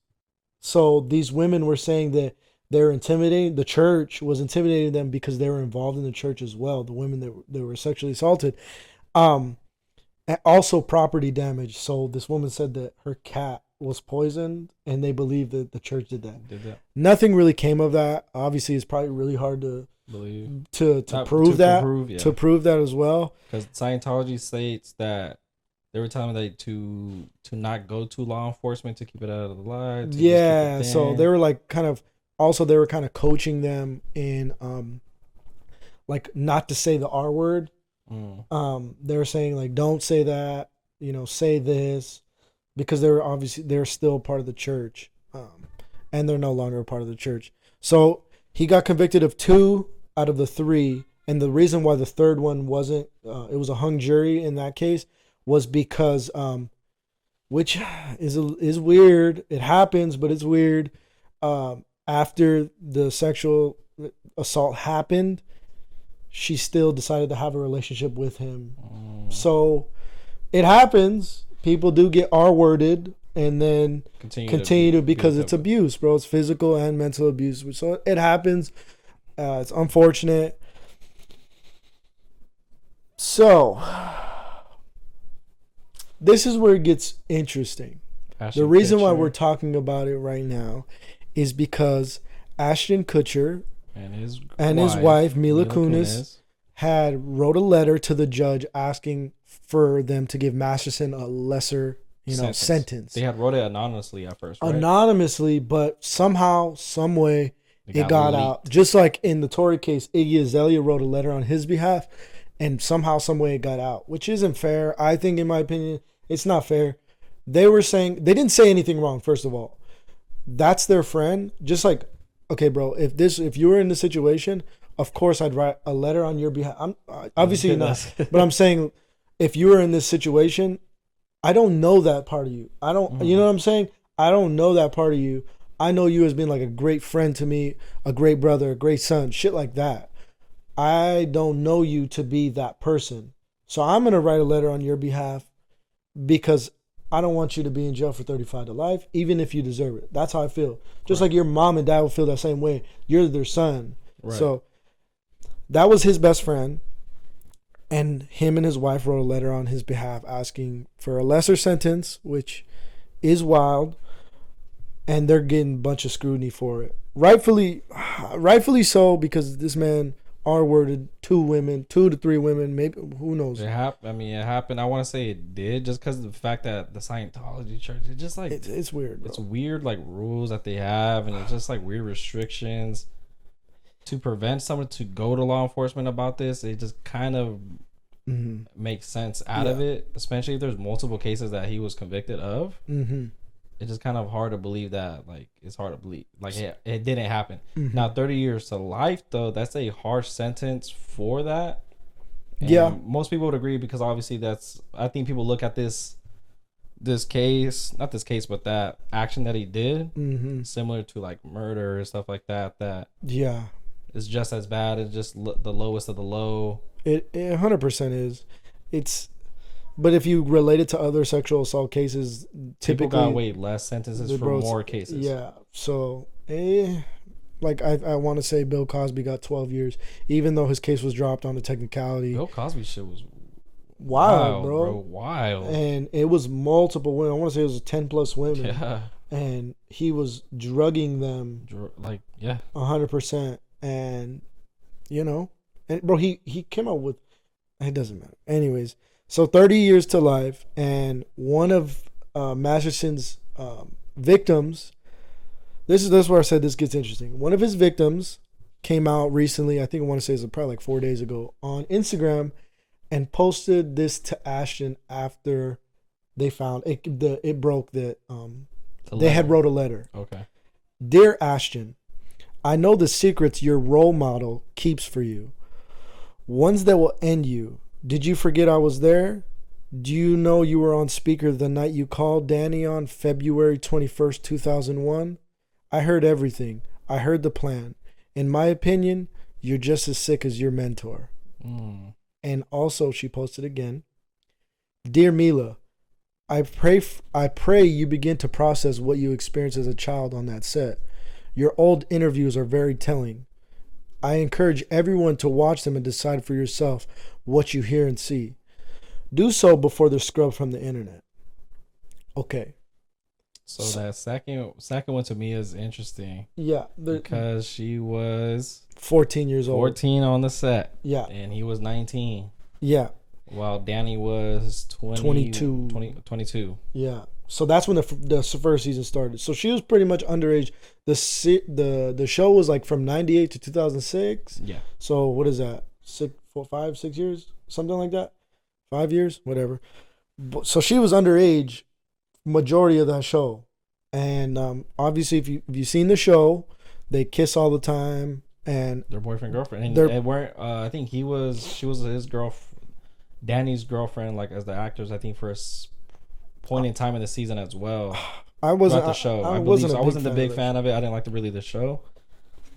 So these women were saying that they're intimidating. The church was intimidating them because they were involved in the church as well. The women that were sexually assaulted. And also property damage. So this woman said that her cat was poisoned, and they believe that the church did that. Nothing really came of that. Obviously, it's probably really hard to believe to prove that as well. Because Scientology states that They were telling me that to not go to law enforcement, to keep it out of the light. Yeah, so they were like they were kind of coaching them in like not to say the R word. They were saying like don't say that, say this, because they're still part of the church, and they're no longer a part of the church. So he got convicted of 2 out of the 3, and the reason why the third one wasn't, it was a hung jury in that case, was because, which is weird. It happens, but it's weird. After the sexual assault happened, she still decided to have a relationship with him. So it happens. People do get R-worded and then continue to because it's abuse, bro. It's physical and mental abuse. So it happens. It's unfortunate. So this is where it gets interesting. The reason why we're talking about it right now is because Ashton Kutcher and his wife Mila Kunis had wrote a letter to the judge asking for them to give Masterson a lesser, sentence. They had wrote it anonymously at first, right? Anonymously, but somehow, some way, it got out. Just like in the Tory case, Iggy Azalea wrote a letter on his behalf, and somehow, some way, it got out, which isn't fair. I think, in my opinion, it's not fair. They were saying they didn't say anything wrong. First of all, that's their friend. Just like, okay, bro, if you were in this situation, of course I'd write a letter on your behalf. I'm obviously not, but I'm saying, if you were in this situation, I don't know that part of you. I don't, you know what I'm saying? I don't know that part of you. I know you as being like a great friend to me, a great brother, a great son, shit like that. I don't know you to be that person. So I'm going to write a letter on your behalf because I don't want you to be in jail for 35 to life, even if you deserve it. That's how I feel. Just like your mom and dad will feel that same way. You're their son. Right. So that was his best friend. And him and his wife wrote a letter on his behalf asking for a lesser sentence, which is wild. And they're getting a bunch of scrutiny for it. Rightfully so, because this man R-worded 2 to 3 women, maybe, who knows? It happened. I want to say it did, just because of the fact that the Scientology church, it's just like it's weird, bro. It's weird, like, rules that they have, and it's just like weird restrictions to prevent someone to go to law enforcement about this. It just kind of makes sense out of it, especially if there's multiple cases that he was convicted of. It's just kind of hard to believe that, like, it's hard to believe, like, it didn't happen. Now, 30 years to life, though, that's a harsh sentence for that. And most people would agree, because obviously I think people look at this case, not this case, but that action that he did, similar to like murder and stuff like that is just as bad. It's just the lowest of the low. It 100% is. But if you relate it to other sexual assault cases, typically people got way less sentences for more cases. Yeah. So, like I want to say Bill Cosby got 12 years, even though his case was dropped on a technicality. Bill Cosby shit was wild, bro. Wild. And it was multiple women. I want to say it was 10 plus women. Yeah. And he was drugging them. 100%. And, and bro, he came out with, it doesn't matter. Anyways. So 30 years to life, and one of Masterson's victims, this is where I said this gets interesting. One of his victims came out recently, I think I want to say it was probably like 4 days ago, on Instagram, and posted this to Ashton after they found it. It broke that they had wrote a letter. Okay. Dear Ashton, I know the secrets your role model keeps for you, ones that will end you. Did you forget I was there? Do you know you were on speaker the night you called Danny on February 21st, 2001? I heard everything. I heard the plan. In my opinion, you're just as sick as your mentor. And also, she posted again, Dear Mila, I pray you begin to process what you experienced as a child on that set. Your old interviews are very telling. I encourage everyone to watch them and decide for yourself what you hear and see. Do so before they're scrubbed from the internet. Okay. So that second one to me is interesting. Yeah. Because she was 14 years old. 14 on the set. Yeah. And he was 19. Yeah. while Danny was 22. Yeah. So that's when the first season started. So she was pretty much underage. The show was like from 98 to 2006. Yeah. So what is that? 6 years? Something like that? 5 years? Whatever. So she was underage majority of that show. And obviously if you've seen the show, they kiss all the time and their boyfriend girlfriend. And weren't I think she was his Danny's girlfriend, like as the actors, I think for a point in time in the season as well. I wasn't the show. I wasn't the big fan of it. I didn't like really the show,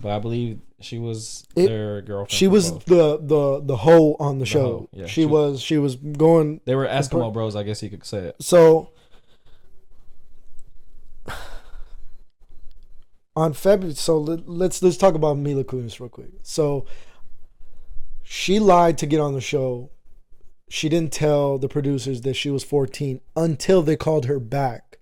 but I believe she was their girlfriend. She was the hoe on the show. Yeah, she was going. They were Eskimo bros, I guess you could say it. So on February, so let's talk about Mila Kunis real quick. So she lied to get on the show. She didn't tell the producers that she was 14 until they called her back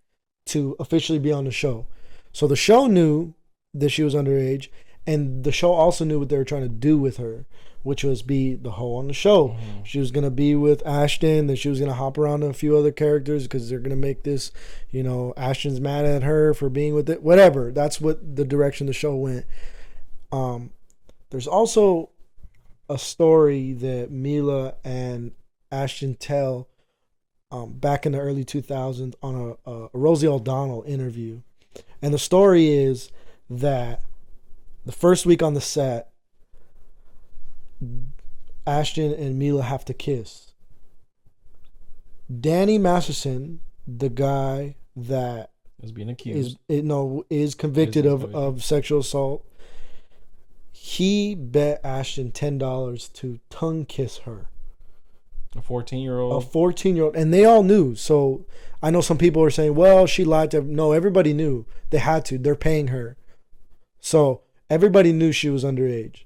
to officially be on the show. So the show knew that she was underage, and the show also knew what they were trying to do with her, which was be the hoe on the show. Mm-hmm. She was going to be with Ashton, then she was going to hop around to a few other characters because they're going to make this, Ashton's mad at her for being with it. Whatever. That's what the direction the show went. There's also a story that Mila and Ashton tell back in the early 2000s on a Rosie O'Donnell interview. And the story is that the first week on the set, Ashton and Mila have to kiss. Danny Masterson, the guy that is being accused, is convicted of sexual assault, he bet Ashton $10 to tongue kiss her. A 14-year-old. A 14-year-old. And they all knew. So I know some people are saying, well, she lied to them. No, everybody knew. They had to. They're paying her. So everybody knew she was underage.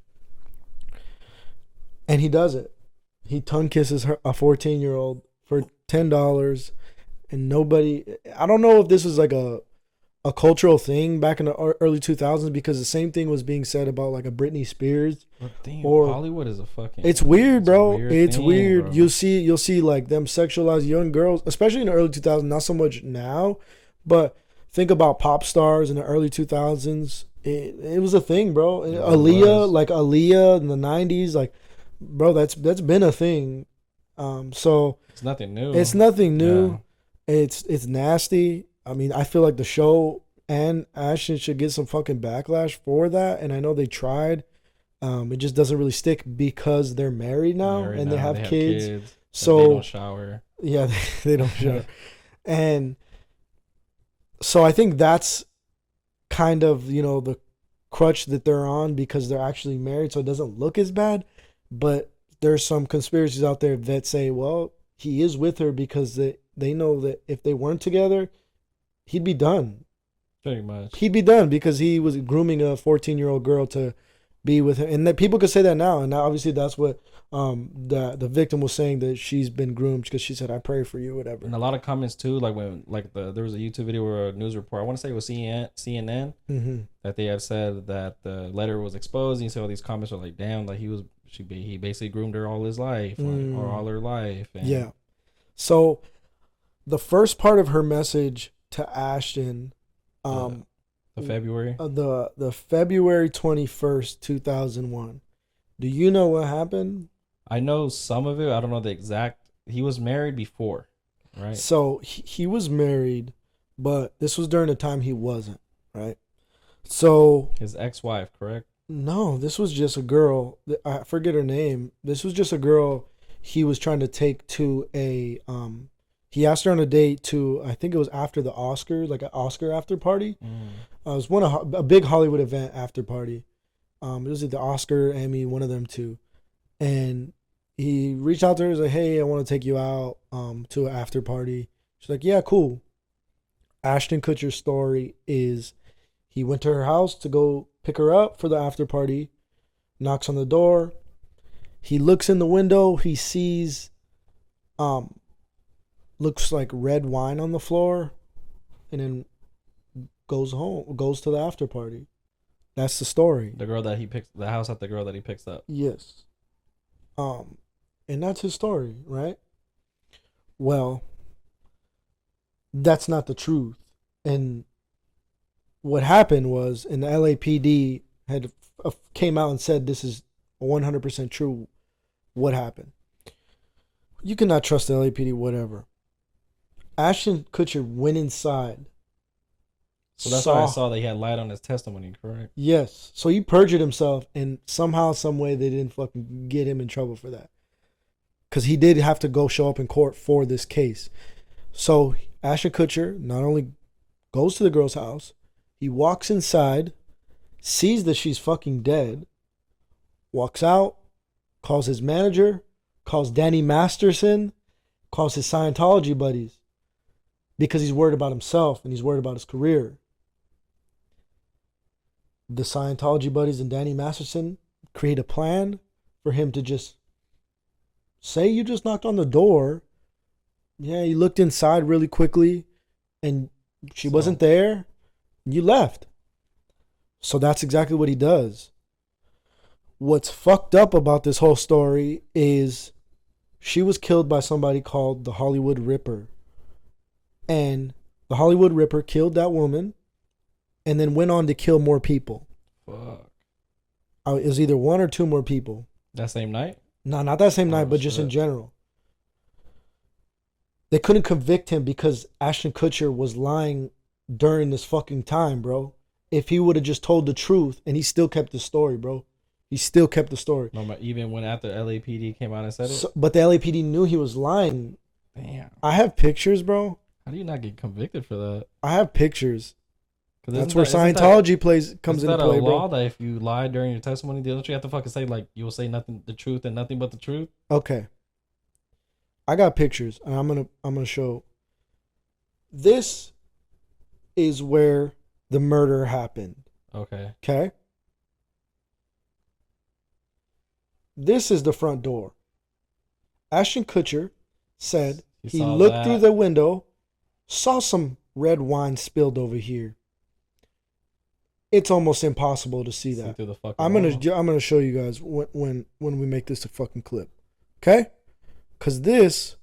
And he does it. He tongue kisses her, a 14-year-old, for $10. And nobody... I don't know if this was like a cultural thing back in the early 2000s, because the same thing was being said about like a Britney Spears. Or Hollywood is a fucking... It's weird, bro. It's weird. Bro. You'll see like them sexualize young girls, especially in the early 2000s. Not so much now, but think about pop stars in the early 2000s. It was a thing, bro. Yeah, Aaliyah in the 90s, like, bro, that's been a thing. So it's nothing new. It's nothing new. Yeah. It's nasty. I mean, I feel like the show and Ashton should get some fucking backlash for that. And I know they tried. It just doesn't really stick because they're married now and they have kids. So they don't shower. Yeah, they don't shower. And so I think that's kind of, the crutch that they're on because they're actually married. So it doesn't look as bad. But there's some conspiracies out there that say, well, he is with her because they know that if they weren't together, he'd be done. Pretty much. He'd be done because he was grooming a 14-year-old girl to be with him. And that people could say that now. And now obviously that's what the victim was saying, that she's been groomed because she said, I pray for you, whatever. And a lot of comments too, like when there was a YouTube video where a news report, I want to say it was CNN, mm-hmm. that they had said that the letter was exposed. And you see all these comments are like, damn, like he basically groomed her all his life, or all her life. And yeah. So the first part of her message to Ashton, the February, the February 21st, 2001. Do you know what happened? I know some of it. I don't know the exact. He was married before, right? So he was married, but this was during the time he wasn't, right? So his ex-wife, correct? No, this was just a girl. I forget her name. This was just a girl he was trying to take to a he asked her on a date to, I think it was after the Oscars, like an Oscar after party. It was a big Hollywood event after party. It was the Oscar, Emmy, one of them two. And he reached out to her and was like, hey, I want to take you out to an after party. She's like, yeah, cool. Ashton Kutcher's story is he went to her house to go pick her up for the after party, knocks on the door. He looks in the window. He sees looks like red wine on the floor, and then goes to the after party. That's the story. The house at the girl that he picks up. Yes. And that's his story, right? Well, that's not the truth. And what happened was, and the LAPD had came out and said this is 100% true. What happened? You cannot trust the LAPD, whatever. Ashton Kutcher went inside. So that's why I saw that he had lied on his testimony, correct? Yes. So he perjured himself, and somehow, some way, they didn't fucking get him in trouble for that. Because he did have to go show up in court for this case. So Ashton Kutcher not only goes to the girl's house, he walks inside, sees that she's fucking dead, walks out, calls his manager, calls Danny Masterson, calls his Scientology buddies, because he's worried about himself and he's worried about his career. The Scientology buddies and Danny Masterson create a plan for him to just say you just knocked on the door. Yeah, you looked inside really quickly and she wasn't there. You left. So that's exactly what he does. What's fucked up about this whole story is she was killed by somebody called the Hollywood Ripper. And the Hollywood Ripper killed that woman and then went on to kill more people. Fuck. It was either one or two more people. That same night? No, not that same night, but just in general. They couldn't convict him because Ashton Kutcher was lying during this fucking time, bro. If he would have just told the truth, and he still kept the story, bro. He still kept the story. No, but even when after LAPD came out and said it? But the LAPD knew he was lying. Damn. I have pictures, bro. How do you not get convicted for that? I have pictures. That's where Scientology comes into play, bro. Is that a law that if you lie during your testimony, don't you have to fucking say, like, you'll say nothing, the truth and nothing but the truth? Okay. I got pictures, and I'm gonna show. This is where the murder happened. Okay. Okay. This is the front door. Ashton Kutcher said he looked through the window, saw some red wine spilled over here. It's almost impossible to see that. I'm gonna show you guys when we make this a fucking clip, okay? Because this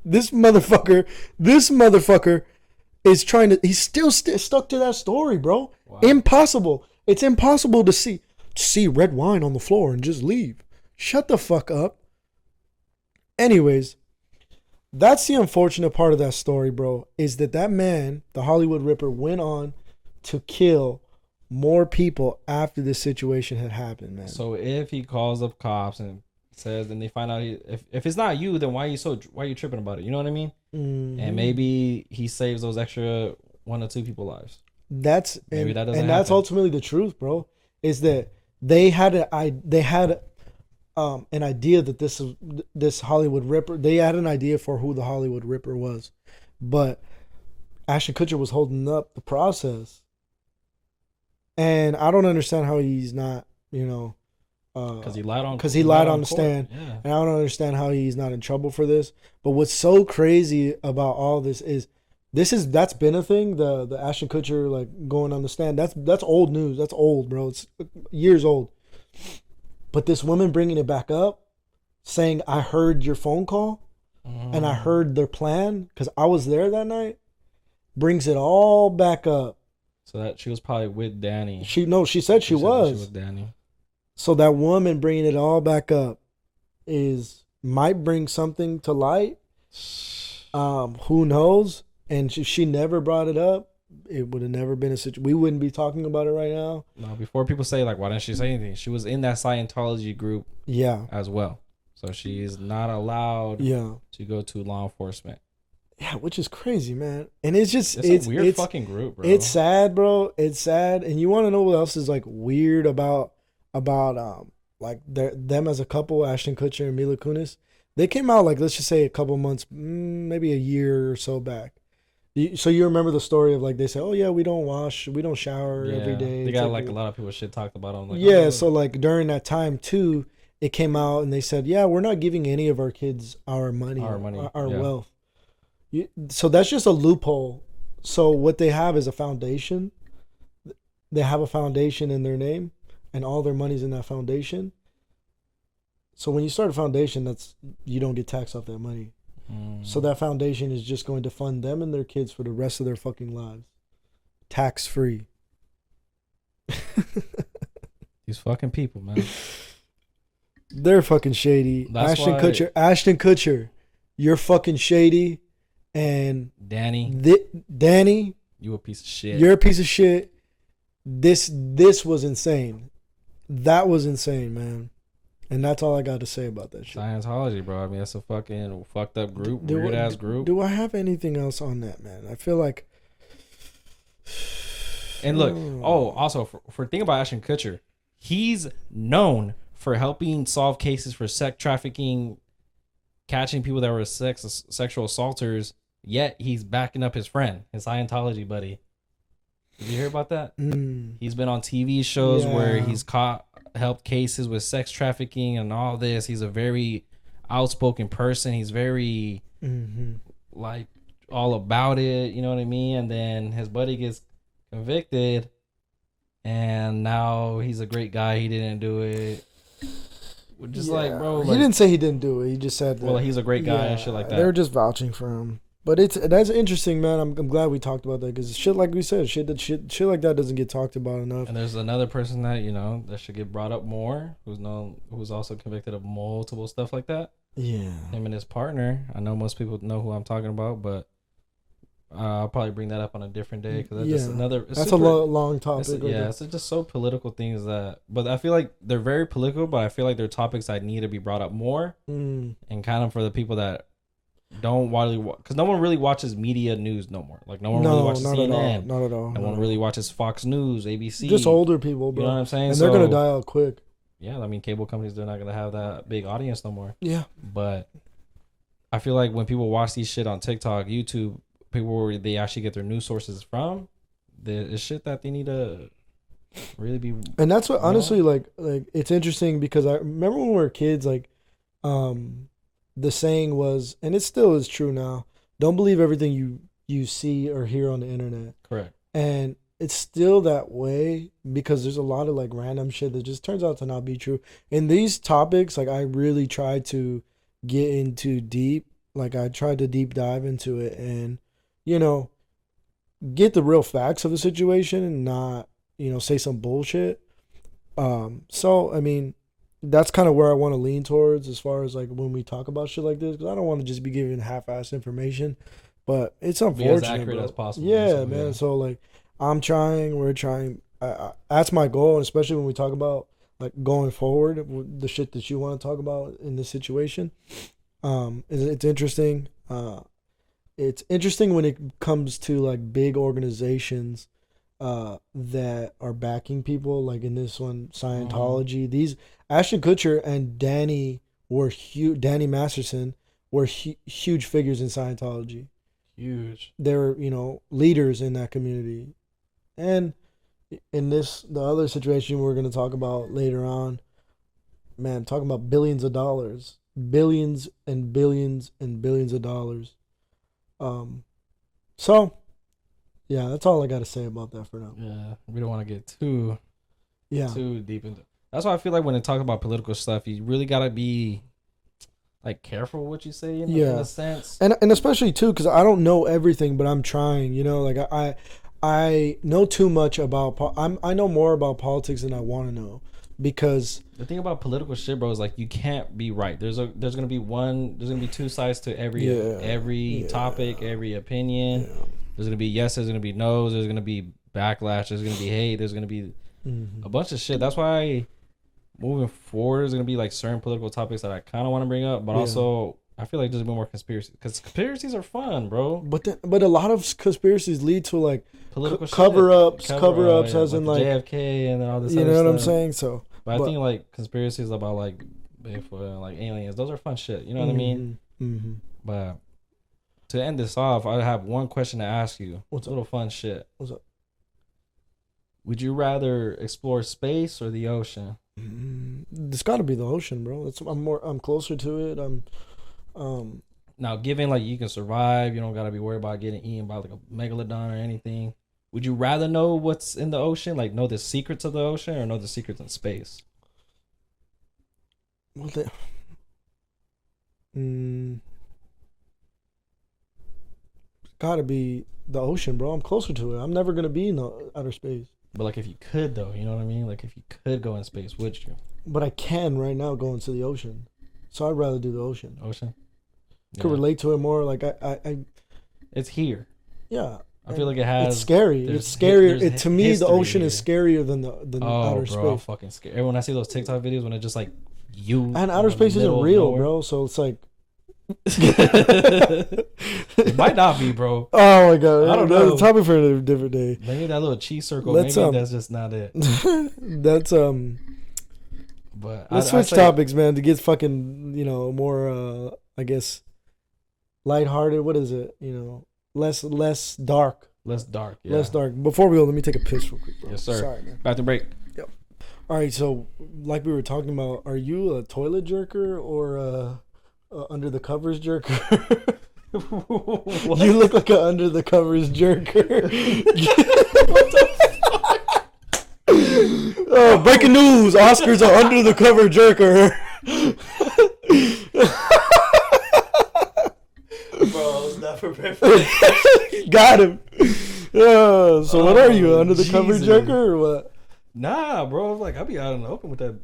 motherfucker is trying to. He's still stuck to that story, bro. Wow. Impossible. It's impossible to see red wine on the floor and just leave. Shut the fuck up. Anyways, that's the unfortunate part of that story, bro, is that man, the Hollywood Ripper, went on to kill more people after this situation had happened, man. So if he calls up cops and says, and they find out if it's not you, then why are you tripping about it? You know what I mean? Mm-hmm. And maybe he saves those extra 1 or 2 people's lives. That's ultimately the truth, bro. Is that they had an idea that this Hollywood Ripper. They had an idea for who the Hollywood Ripper was, but Ashton Kutcher was holding up the process, and I don't understand how he's not, because he lied on the stand, yeah. And I don't understand how he's not in trouble for this. But what's so crazy about all this is that's been a thing. The Ashton Kutcher like going on the stand. That's old news. That's old, bro. It's years old. But this woman bringing it back up, saying, I heard your phone call and I heard their plan because I was there that night, brings it all back up. So that she was probably with Danny. She said she was. She was Danny. So that woman bringing it all back up might bring something to light. Who knows? And she never brought it up. It would have never been a situation. We wouldn't be talking about it right now. No, before people say, like, why didn't she say anything? She was in that Scientology group as well. So she is not allowed to go to law enforcement. Yeah, which is crazy, man. And it's a weird fucking group, bro. It's sad, bro. It's sad. And you want to know what else is, like, weird about like them as a couple, Ashton Kutcher and Mila Kunis? They came out, like, let's just say a couple months, maybe a year or so back. So you remember the story of, like, they say, oh yeah, we don't shower every day. They got like a lot of people shit talked about them. Like, so like during that time too, it came out and they said, yeah, we're not giving any of our kids our money, our wealth. So that's just a loophole. So what they have is a foundation. They have a foundation in their name, and all their money's in that foundation. So when you start a foundation, you don't get taxed off that money. So that foundation is just going to fund them and their kids for the rest of their fucking lives, tax free. These fucking people, man. They're fucking shady. Ashton Kutcher, you're fucking shady. And Danny, you a piece of shit. You're a piece of shit. This was insane. That was insane, man. And that's all I got to say about that shit. Scientology, bro. I mean, that's a fucking fucked up group, weird ass group. Do I have anything else on that, man? I feel like. And look, also for thinking about Ashton Kutcher, he's known for helping solve cases for sex trafficking, catching people that were sexual assaulters. Yet he's backing up his friend, his Scientology buddy. Did you hear about that? He's been on TV shows where he's helped cases with sex trafficking and all this. He's a very outspoken person. He's very like all about it. You know what I mean? And then his buddy gets convicted, and now he's a great guy. He didn't do it. Just like, bro, he didn't say he didn't do it. He just said that, well, he's a great guy and shit like that. They were just vouching for him. But that's interesting, man. I'm glad we talked about that because shit like we said, shit like that doesn't get talked about enough. And there's another person that that should get brought up more, who's also convicted of multiple stuff like that. Yeah, him and his partner. I know most people know who I'm talking about, but I'll probably bring that up on a different day because that's just another. That's a long topic. It's just so political things but I feel like they're very political, but I feel like they're topics that need to be brought up more, and kind of for the people that don't because no one really watches media news no more. Like no one really watches CNN. Not at all. No one really watches Fox News, ABC. Just older people, bro. You know what I'm saying? And they're gonna die out quick. Yeah, I mean, cable companies, they're not gonna have that big audience no more. Yeah. But I feel like when people watch these shit on TikTok, YouTube, people where they actually get their news sources from, it's shit that they need to really be. And that's what honestly, like it's interesting because I remember when we were kids, like, the saying was, and it still is true now, don't believe everything you see or hear on the internet. Correct. And it's still that way because there's a lot of like random shit that just turns out to not be true. In these topics, like I really try to get into deep, like I tried to deep dive into it and, get the real facts of the situation and not, say some bullshit. So, I mean, that's kind of where I want to lean towards as far as like when we talk about shit like this, because I don't want to just be giving half-assed information, but it's unfortunate. Be as accurate as possible. Yeah, man. Yeah. So like, we're trying. That's my goal, and especially when we talk about like going forward, the shit that you want to talk about in this situation. It's interesting. It's interesting when it comes to like big organizations that are backing people, like in this one, Scientology. These Ashton Kutcher and Danny Masterson were huge figures in Scientology. Huge. They're leaders in that community, and in the other situation we're going to talk about later on, man, talking about billions of dollars, billions and billions and billions of dollars. So. Yeah, that's all I got to say about that for now. Yeah, we don't want to get too deep into. That's why I feel like when they talk about political stuff, you really gotta be like careful what you say in a sense. And especially too, because I don't know everything, but I'm trying. Like I know too much about. I know more about politics than I want to know, because the thing about political shit, bro, is like you can't be right. There's gonna be two sides to every topic, every opinion. Yeah. There's going to be yes, there's going to be no's, there's going to be backlash, there's going to be hate, there's going to be a bunch of shit. That's why moving forward, there's going to be like certain political topics that I kind of want to bring up, but also I feel like there's a bit more conspiracy because conspiracies are fun, bro. But a lot of conspiracies lead to like political cover-ups as in like JFK and all this. You know what I'm saying? So, but I think like conspiracies about like Bigfoot and like aliens, those are fun shit. You know what I mean? Mm-hmm. But to end this off, I have one question to ask you. What's a little fun shit. What's up? Would you rather explore space or the ocean? It's got to be the ocean, bro. I'm closer to it. Now, given like you can survive, you don't got to be worried about getting eaten by like a megalodon or anything. Would you rather know what's in the ocean, like know the secrets of the ocean, or know the secrets in space? Well, gotta be the ocean, bro. I'm closer to it. I'm never gonna be in the outer space. But like, if you could, though, you know what I mean? Like, if you could go in space, would you? But I can right now go into the ocean, so I'd rather do the ocean. Ocean. Yeah. Could relate to it more. Like I It's here. Yeah. I feel like it has. It's scary. It's scarier. To me, the ocean is scarier than the outer space. I'm fucking scared. When I see those TikTok videos when it's just like you. And outer space isn't real, bro. So it's like. It might not be, bro. Oh my god! I don't know. That's a topic for a different day. Maybe that little cheese circle. Maybe that's just not it. That's But let's switch topics, man, to get fucking more I guess lighthearted. What is it? Less dark. Less dark. Yeah. Less dark. Before we go, let me take a piss real quick, bro. Yes, sir. Sorry, man. Back to break. Yep. All right. So, like we were talking about, are you a toilet jerker or a under the covers jerker? You look like an under the covers jerker. What the fuck? Breaking news: Oscar's an under the cover jerker. Bro, I was not prepared for that. Got him. So what are you, under the cover jerker or what? Nah, bro. Like, I'll be out in the open with that.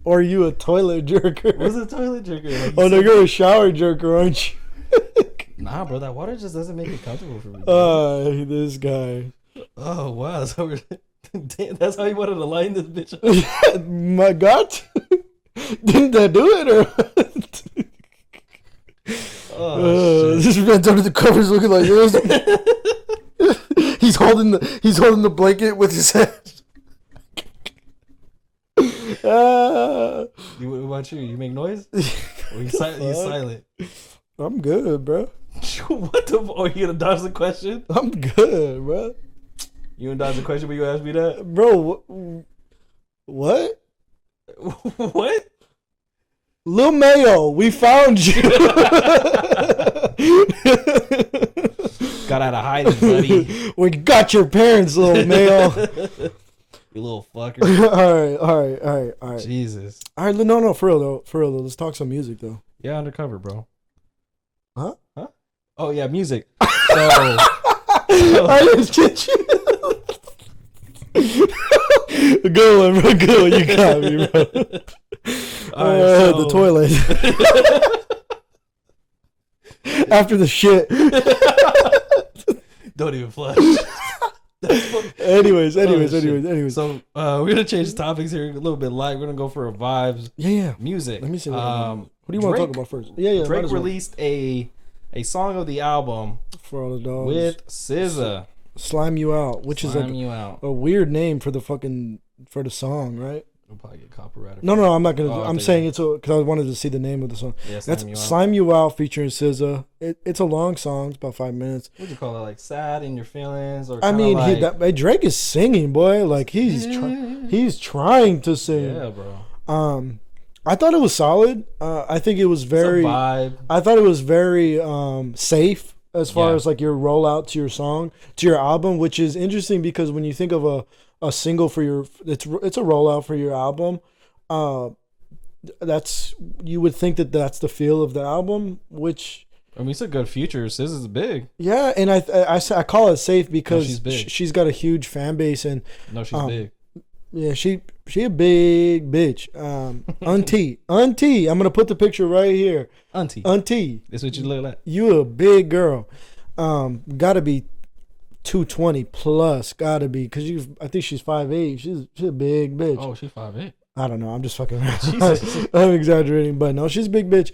Or are you a toilet jerker? What's a toilet jerker? Like, oh no, you're a shower jerker, aren't you? Nah, bro. That water just doesn't make it comfortable for me. This guy. Oh wow, damn, that's how you wanted to line this bitch up. My God, didn't that do it or? This man's under the covers looking like this. He's holding the blanket with his head. What about you? You make noise? Or you silent? I'm good, bro. What the? Oh, you gonna dodge the question? I'm good, bro. You gonna dodge the question, but you gonna ask me that, bro? What? What? Lil Mayo, we found you. Got out of hiding, buddy. We got your parents, Lil Mayo. You little fucker. All right. Jesus. All right, no, for real though. Let's talk some music though. Yeah, undercover, bro. Huh? Oh yeah, music. So I didn't get you. Good one, bro. Good one. You got me, bro. The toilet. After the shit. Don't even flush. Anyways. So we're gonna change topics here a little bit light. We're gonna go for a vibes. Yeah. Music. Let me see. What do you want to talk about first? Yeah. Drake released a song of the album For All the Dogs with SZA. Slime You Out, which is like a weird name for the song, right? We'll probably get copyrighted. No, I'm not gonna. I'm saying it's because I wanted to see the name of the song. Yeah, That's Slime You Out featuring SZA. It's a long song. It's about 5 minutes. What'd you call it? Like sad in your feelings, or Drake is singing, boy. Like he's trying to sing. Yeah, bro. I thought it was solid. I think it was very. It's a vibe. I thought it was very safe as far as like your rollout to your song, to your album, which is interesting because when you think of a single for it's a rollout for your album, you would think that's the feel of the album, which I mean, it's a good feature. SZA's big. Yeah, and I call it safe because she's big. She's got a huge fan base and she's big. Yeah, she a big bitch. Auntie, I'm gonna put the picture right here. Auntie, that's what you look like. You a big girl. Gotta be 220 plus. Gotta be because I think she's 5'8". She's a big bitch. Oh, she's 5'8". I don't know. I'm just fucking around. I'm exaggerating, but no, she's a big bitch.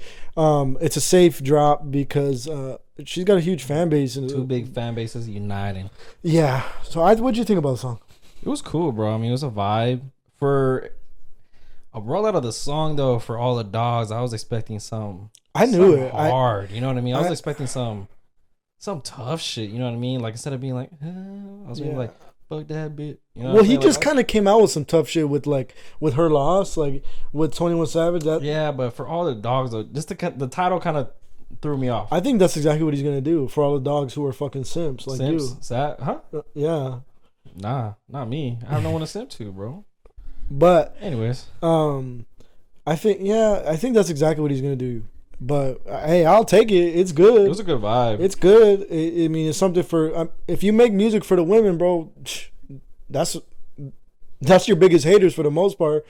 It's a safe drop because she's got a huge fan base and two big fan bases uniting. Yeah. So what'd you think about the song? It was cool, bro. I mean, it was a vibe. For a rollout of the song, though, For All the Dogs, I was expecting some. I knew it hard. You know what I mean? I was expecting some tough shit. You know what I mean? Like instead of being like, I was being like, fuck that bitch. You know well, he just kind of came out with some tough shit with Her Loss, like with 21 Savage. Yeah, but For All the Dogs, though, just the title kind of threw me off. I think that's exactly what he's gonna do for all the dogs who are fucking simps like you. Sad? Huh? Yeah. Nah, not me. I have no one to simp to, bro. But anyways, I think that's exactly what he's gonna do. But hey, I'll take it. It's good. It was a good vibe. It's good. I mean, it's something for if you make music for the women, bro. That's your biggest haters for the most part.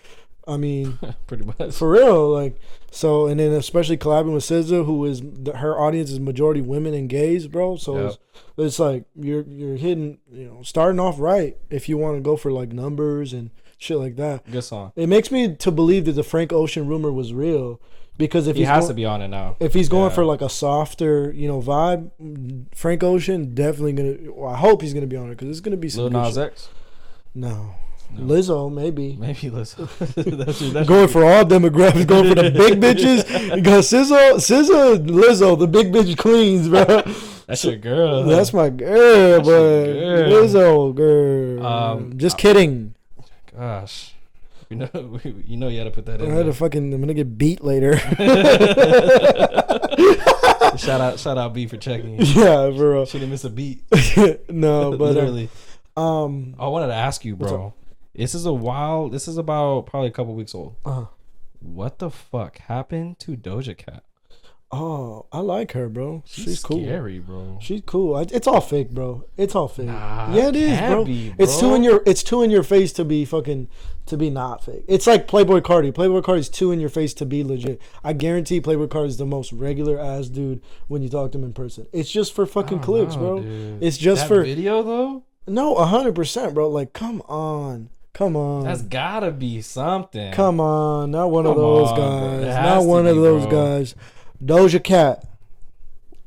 I mean, pretty much for real. Like so, and then especially collabing with SZA, who is her audience is majority women and gays, bro. So it's like you're hitting, starting off right if you want to go for like numbers and shit like that. Good song. It makes me to believe that the Frank Ocean rumor was real. Because if he has to be on it now. If he's going for like a softer, vibe, Frank Ocean definitely gonna. Well, I hope he's gonna be on it because it's gonna be some. Lil Nas X. No, Lizzo maybe. Maybe Lizzo. that's going for all demographics. Going for the big bitches. You got SZA, Lizzo, the big bitch queens, bro. That's your girl. That's my girl, but Lizzo, girl. Just kidding. Gosh. You know you had to put that in. I'm gonna get beat later. shout out B for checking. Yeah, bro. Shouldn't miss a beat. No, but literally. I wanted to ask you, bro. This is about probably a couple weeks old. What the fuck happened to Doja Cat? Oh, I like her, bro. She's cool. Scary, bro. She's cool. It's all fake, bro. It's all fake. Nah, yeah, it is, bro. It's too in your face to be not fake. It's like Playboy Cardi. Playboy Cardi's too in your face to be legit. I guarantee Playboy Cardi's the most regular ass dude when you talk to him in person. It's just for fucking clicks, bro. Dude. It's just for video though. No, 100%, bro. Like, come on. That's gotta be something. Come on, not one of those guys. Not one of those guys. Doja Cat.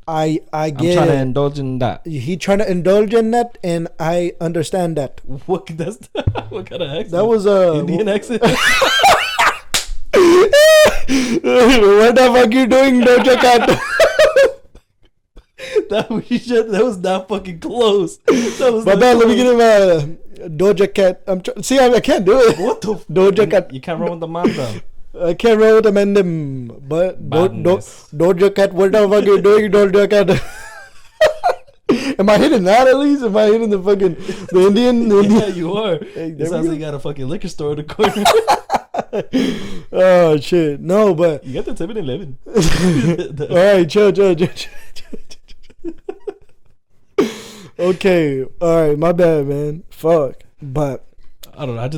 I get I'm trying to indulge in that. He trying to indulge in that, and I understand that. What kind of accent? That was a Indian accent. What the fuck you doing, Doja Cat? That was not fucking close. That was. But let me get him a Doja Cat. I can't do it. What the Doja Cat? You can't roll with the man. I can't roll with them, but Doja Cat, what the fuck you doing, Doja Cat? Am I hitting that at least? Am I hitting the Indian? Yeah, you are. It sounds like you got a fucking liquor store in the corner. Oh shit! No, but you got the 7-Eleven. All right, chill. Okay, all right, my bad, man. Fuck, but I don't know. I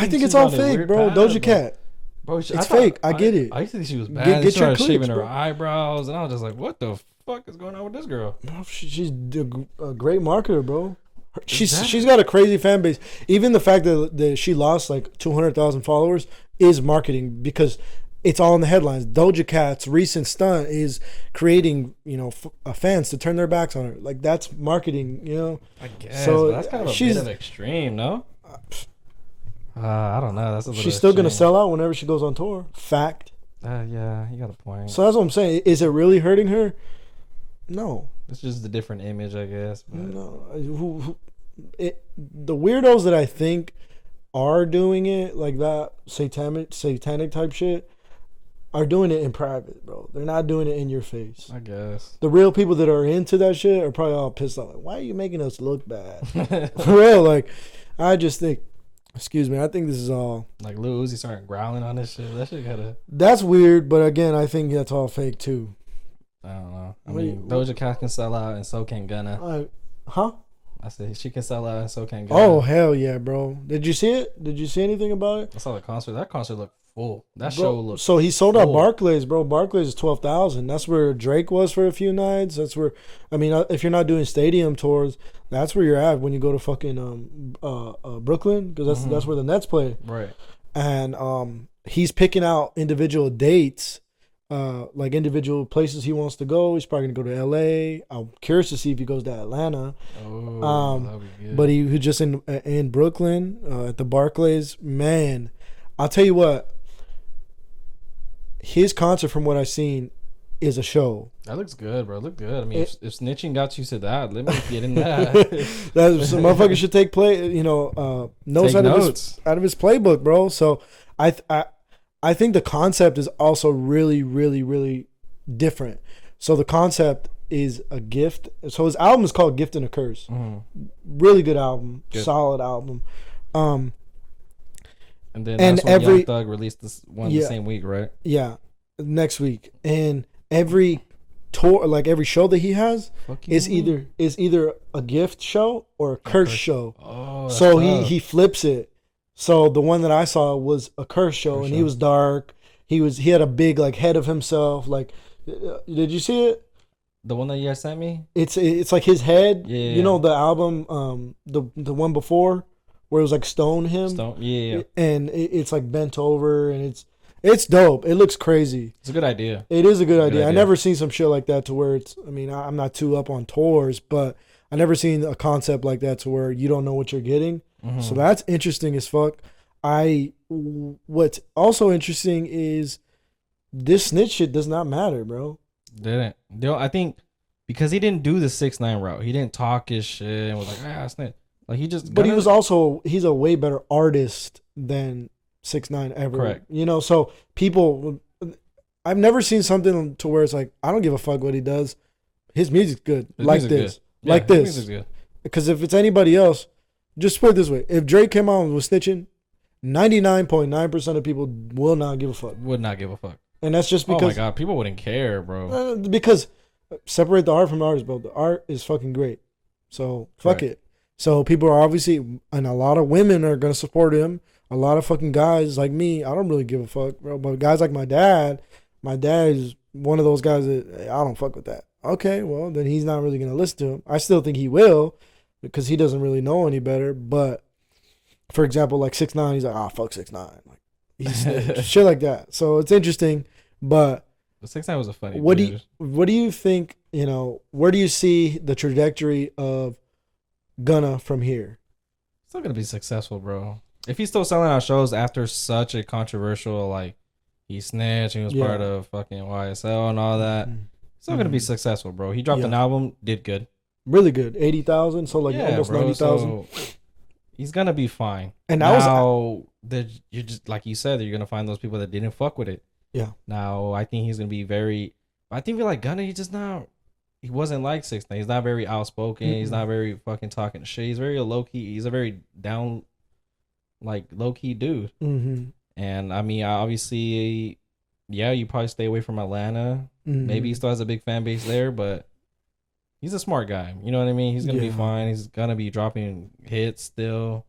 think it's all fake, bro. Doja Cat. Bro, it's fake. I get it. I used to think she was bad. She started shaving her eyebrows, and I was just like, "What the fuck is going on with this girl?" Bro, she's a great marketer, bro. She's got a crazy fan base. Even the fact that she lost like 200,000 followers is marketing because it's all in the headlines. Doja Cat's recent stunt is creating, fans to turn their backs on her. Like that's marketing, I guess. So that's kind of a bit of extreme, no? I don't know. She's still gonna sell out whenever she goes on tour. Fact. Yeah, you got a point. So that's what I'm saying. Is it really hurting her? No. It's just a different image, I guess. But. No. The weirdos that I think are doing it like that, satanic type shit, are doing it in private, bro. They're not doing it in your face. I guess. The real people that are into that shit are probably all pissed off. Like, why are you making us look bad? For real, like, I just think. Excuse me, I think this is all... Like Lil Uzi started growling on this shit. That shit gotta... That's weird, but again, I think that's all fake too. I don't know. I mean, Doja Cat can sell out and so can Gunna. Huh? I said she can sell out and so can Gunna. Oh, hell yeah, bro. Did you see it? Did you see anything about it? I saw the concert. That concert looked full. That show looked So he sold out Barclays, bro. Barclays is 12,000. That's where Drake was for a few nights. That's where... I mean, if you're not doing stadium tours... That's where you're at when you go to fucking Brooklyn, because that's where the Nets play. Right. And he's picking out individual dates, like individual places he wants to go. He's probably gonna go to LA. I'm curious to see if he goes to Atlanta. Oh, that'd be good. But he was just in Brooklyn at the Barclays. Man, I'll tell you what. His concert, from what I've seen, is a show. That looks good, bro. Look good. I mean, if snitching got you to that, let me get in that. Some motherfucker should take notes out of his playbook, bro. So I think the concept is also really, really, really different. So the concept is a gift. So his album is called Gift and a Curse. Really good album, solid album. And then that's when Young Thug released this one the same week, right? Yeah, next week. And every tour, like every show that he has, is either a gift show or a curse show. Oh, so he flips it. So the one that I saw was a curse show, and he was dark. He had a big like head of himself. Like, did you see it? The one that you guys sent me? It's like his head. Yeah. You know the album, the one before where it was like Stone him. Yeah. And it's like bent over, and it's dope. It looks crazy. It's a good idea. It is a good idea. I never seen some shit like that to where it's. I mean, I'm not too up on tours, but I never seen a concept like that to where you don't know what you're getting. Mm-hmm. So that's interesting as fuck. What's also interesting is this snitch shit does not matter, bro. Didn't. I think because he didn't do the 6ix9ine route. He didn't talk his shit and was like, snitch. Like he just. But he's a way better artist than 6ix9ine ever. Correct. You know, so people. I've never seen something to where it's like I don't give a fuck what he does. His music's good. Like this. Because if it's anybody else, just put it this way: if Drake came out and was snitching, 99.9% of people will not give a fuck. Would not give a fuck. And that's just because. Oh my god, people wouldn't care, bro. Because separate the art from the artist, bro. The art is fucking great. So fuck it. So people are obviously, and a lot of women are gonna support him. A lot of fucking guys like me, I don't really give a fuck, bro. But guys like my dad is one of those guys that I don't fuck with that. Okay, well then he's not really gonna listen to him. I still think he will, because he doesn't really know any better. But for example, like 6ix9ine, he's like, fuck 6ix9ine, like he's shit like that. So it's interesting, but 6ix9ine was a funny. What do you think? You know, where do you see the trajectory of Gunna from here? Still gonna be successful, bro. If he's still selling out shows after such a controversial, like he snitched, he was part of fucking YSL and all that, still gonna be successful, bro. He dropped an album, did good, really good, 80,000, so like almost 90,000. So he's gonna be fine. And now you're just like you said, you're gonna find those people that didn't fuck with it. Yeah. Now I think he's gonna be very. I think like Gunna, he's just not. He wasn't like 6ix9ine. He's not very outspoken. Mm-hmm. He's not very fucking talking shit. He's very low key. He's a very down, like low key dude. Mm-hmm. And I mean, obviously, you probably stay away from Atlanta. Mm-hmm. Maybe he still has a big fan base there, but he's a smart guy. You know what I mean? He's gonna be fine. He's gonna be dropping hits still.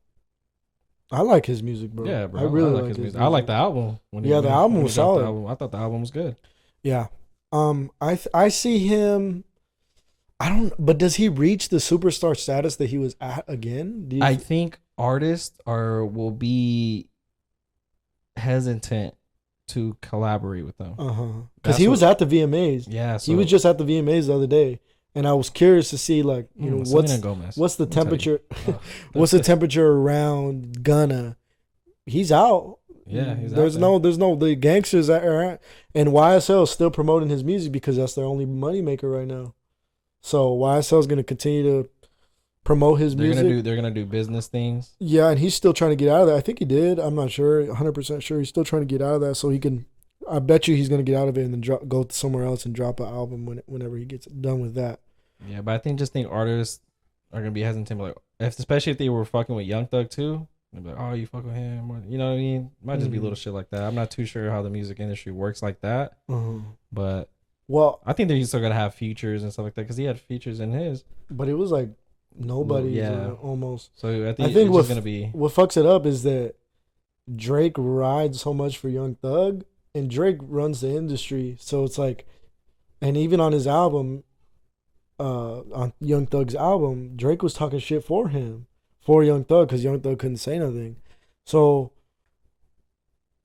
I like his music, bro. Yeah, bro. I really like his music. I like the album. The album was solid. I thought the album was good. Yeah. I see him. But does he reach the superstar status that he was at again? I think artists will be hesitant to collaborate with them. Because he was at the VMAs. Yeah, he was just at the VMAs the other day, and I was curious to see like what's the temperature, what's the temperature around Gunna? He's out. Yeah, there's no the gangsters are at, and YSL is still promoting his music because that's their only moneymaker right now. So YSL is going to continue to promote his music. They're gonna do business things. Yeah, and he's still trying to get out of that. I think he did. I'm not sure, 100% sure. He's still trying to get out of that, so he can. I bet you he's gonna get out of it and then go somewhere else and drop an album whenever he gets done with that. Yeah, but I think artists are gonna be hesitant, like especially if they were fucking with Young Thug too. They'd be like, oh, you fuck with him, or, you know what I mean? Might just be little shit like that. I'm not too sure how the music industry works like that, but. Well, I think they're still gonna have features and stuff like that because he had features in his. But it was like nobody, almost. So I think what's gonna be what fucks it up is that Drake rides so much for Young Thug, and Drake runs the industry. So it's like, and even on his album, on Young Thug's album, Drake was talking shit for him, for Young Thug, because Young Thug couldn't say nothing. So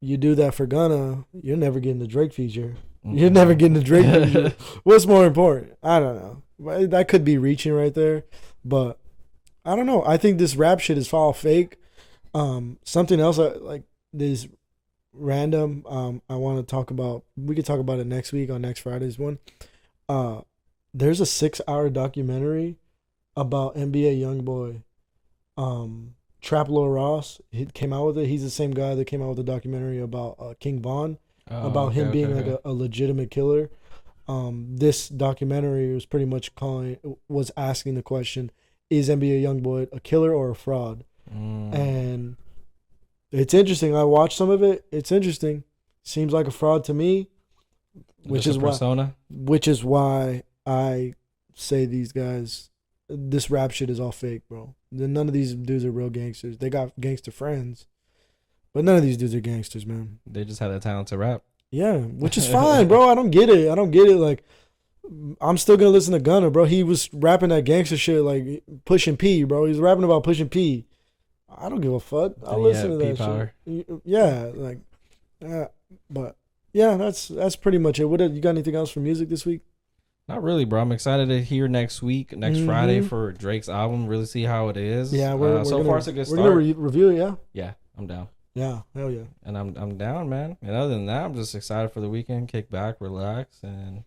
you do that for Gunna, you're never getting the Drake feature. You're never getting the Drake feature. What's more important? I don't know. That could be reaching right there, but I don't know. I think this rap shit is all fake. Something else like this random. I want to talk about. We could talk about it next week on next Friday's one. There's a 6-hour documentary about NBA YoungBoy. Trap Lil Ross, he came out with it. He's the same guy that came out with a documentary about King Von. About him being like a legitimate killer. This documentary was pretty much was asking the question, is NBA YoungBoy a killer or a fraud? And It's interesting. I watched some of it. It's interesting. Seems like a fraud to me, which is why I say these guys, this rap shit is all fake, bro. None of these dudes are real gangsters. They got gangster friends, but none of these dudes are gangsters, man. They just have the talent to rap. Yeah, which is fine, bro. I don't get it. Like, I'm still gonna listen to Gunna, bro. He was rapping that gangster shit like Pushing P, bro. He's rapping about Pushing P. I don't give a fuck. I'll listen to that power. Shit. Yeah, like, but yeah, that's pretty much it. You got anything else for music this week? Not really, bro. I'm excited to hear next Friday for Drake's album. Really see how it is. Yeah, so far it's a good start. We're gonna review it. Yeah. Yeah, I'm down. Yeah, hell yeah. And I'm down, man. And other than that, I'm just excited for the weekend. Kick back, relax, and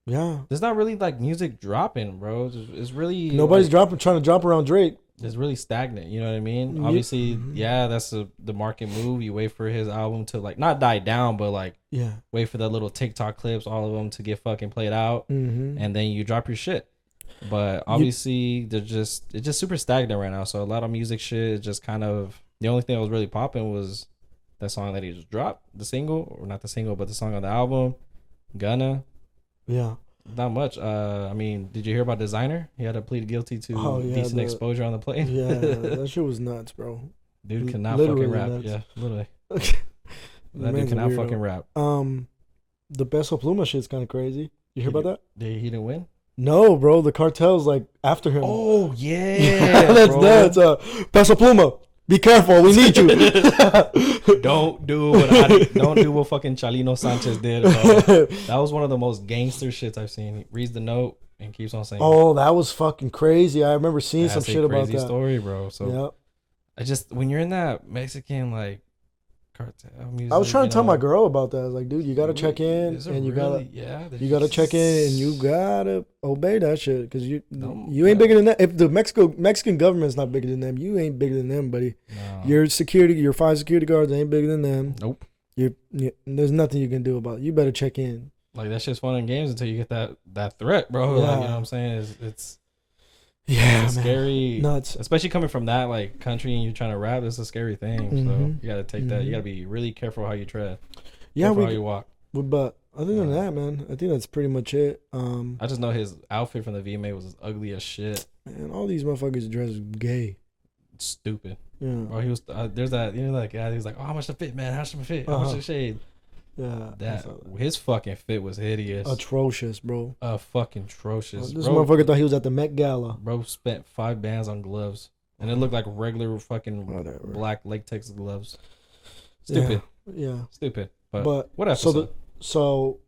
yeah. There's not really like music dropping, bro. It's really nobody's trying to drop around Drake. It's really stagnant. You know what I mean? Obviously, yeah, that's the market move. You wait for his album to like not die down, but like wait for the little TikTok clips, all of them to get fucking played out, and then you drop your shit. But obviously, it's just super stagnant right now. So a lot of music shit is just kind of the only thing that was really popping was that song that he just dropped, the single, or not the single, but the song on the album, Gunna. Yeah. Not much. I mean, did you hear about Designer? He had to plead guilty to decent exposure on the plane. Yeah, that shit was nuts, bro. Dude cannot fucking rap. Nuts. Yeah, literally. That dude cannot fucking rap. The Peso Pluma shit's kind of crazy. You hear about that? He didn't win? No, bro. The cartel's like after him. Oh yeah, that's nuts. Peso Pluma. Be careful, we need you. Don't do what fucking Chalino Sanchez did, bro. That was one of the most gangster shits I've seen. He reads the note and keeps on saying. Oh, that was fucking crazy. I remember seeing some shit about that. Crazy story, bro. So I just when you're in that Mexican like cartel music, I was trying to tell my girl about that. I was like, dude, you gotta check in, and you gotta check in, and you gotta obey that shit because you ain't bigger than that. If the Mexican government's not bigger than them, you ain't bigger than them, buddy. No. Your 5 security guards ain't bigger than them. Nope. There's nothing you can do about it. You better check in. Like that shit's fun in games until you get that threat, bro. Yeah. Like, you know what I'm saying? It's scary, nuts. Especially coming from that like country and you're trying to rap. It's a scary thing. So you gotta take that. You gotta be really careful how you tread. Yeah, how you walk. But other than that, man, I think that's pretty much it. I just know his outfit from the VMA was ugly as shit. Man, all these motherfuckers dress gay. Stupid. Yeah. Bro, he was there's that that guy. He was like, oh, how much the fit, man? How much the fit? How much the shade? Yeah, his fucking fit was hideous, atrocious, bro. Fucking atrocious. This motherfucker thought he was at the Met Gala. Bro spent $5 on gloves, and it looked like regular fucking black latex gloves. Stupid. Yeah. Stupid. But what else? So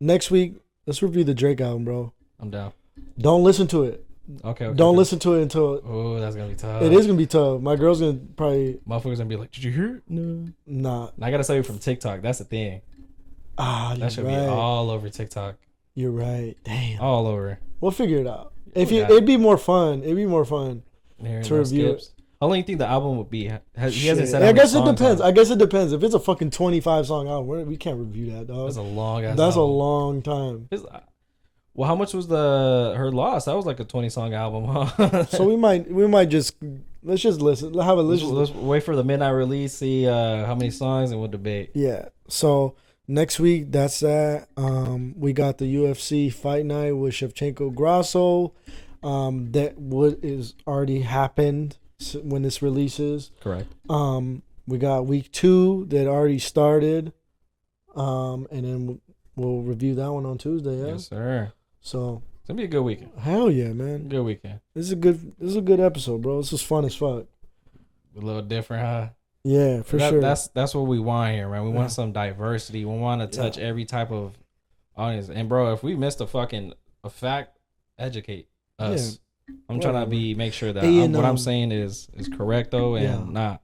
next week, let's review the Drake album, bro. I'm down. Don't listen to it. Okay. Don't listen to it until. Oh, that's gonna be tough. It is gonna be tough. My girl's gonna probably. Motherfuckers gonna be like, "Did you hear it?" No. Nah. And I gotta tell you from TikTok. That's the thing. That should be all over TikTok. You're right. Damn. All over. We'll figure it out. It'd be more fun. It'd be more fun to review it. How long do you think the album would be? He hasn't said. I guess it depends. If it's a fucking 25 song album, we can't review that, dog. That's a long ass. That's album. A long time. Well, how much was her loss? That was like a 20-song album, huh? So we might just let's just listen. Have a listen. Let's wait for the midnight release. See how many songs, and we'll debate. Yeah. So next week, that's that. We got the UFC fight night with Shevchenko Grasso. That is already happened when this releases. Correct. We got week 2 that already started. And then we'll review that one on Tuesday. Yeah? Yes, sir. So it's gonna be a good weekend. Hell yeah, man. Good weekend. This is a good episode, bro. This is fun as fuck. A little different, huh? Yeah, for sure. That's what we want here, man. We want some diversity. We want to touch every type of audience. And bro, if we missed a fact, educate us. Yeah. I'm trying to make sure that what I'm saying is correct though, and not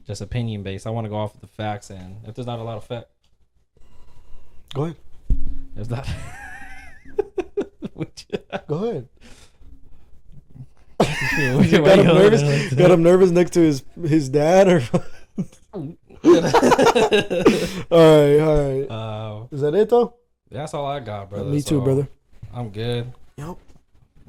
just opinion based. I want to go off of the facts, and if there's not a lot of fact, go ahead. There's not. Go ahead. Got him nervous next to his dad, or all right. Is that it though? That's all I got, brother. Me too, brother. I'm good. Yep.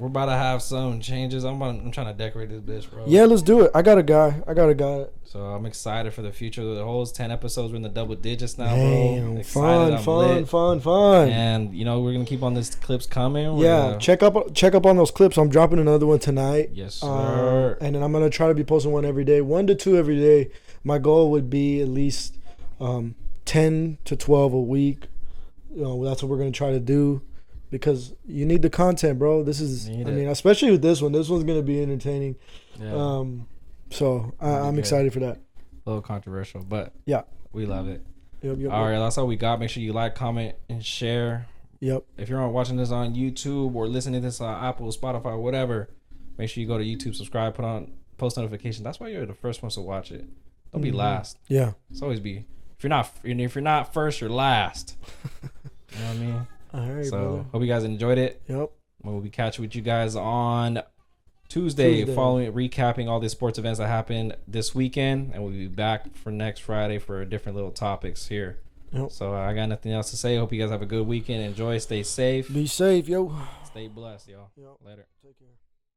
We're about to have some changes. I'm trying to decorate this bitch, bro. Yeah, let's do it. I got a guy. So I'm excited for the future of the whole 10 episodes. We're in the double digits now, Damn, bro. Excited, fun. And you know we're gonna keep on these clips coming. Check up on those clips. I'm dropping another one tonight. Yes, sir. And then I'm gonna try to be posting one every day, 1 to 2 every day. My goal would be at least 10 to 12 a week. You know, that's what we're gonna try to do. Because you need the content, bro. This is, especially with this one. This one's gonna be entertaining. Yeah. So I'm excited for that. A little controversial, but yeah, we love it. Yep. All right, that's all we got. Make sure you like, comment, and share. Yep. If you're watching this on YouTube or listening to this on Apple, Spotify, whatever, make sure you go to YouTube, subscribe, put on post notifications. That's why you're the first ones to watch it. Don't be last. Yeah. It's always be. If you're not first, you're last. You know what I mean? All right, so brother. Hope you guys enjoyed it. Yep. We'll be catching with you guys on Tuesday, following recapping all the sports events that happened this weekend, and we'll be back for next Friday for different little topics here. Yep. So I got nothing else to say. Hope you guys have a good weekend. Enjoy. Stay safe. Be safe, yo. Stay blessed, y'all. Yep. Later. Take care.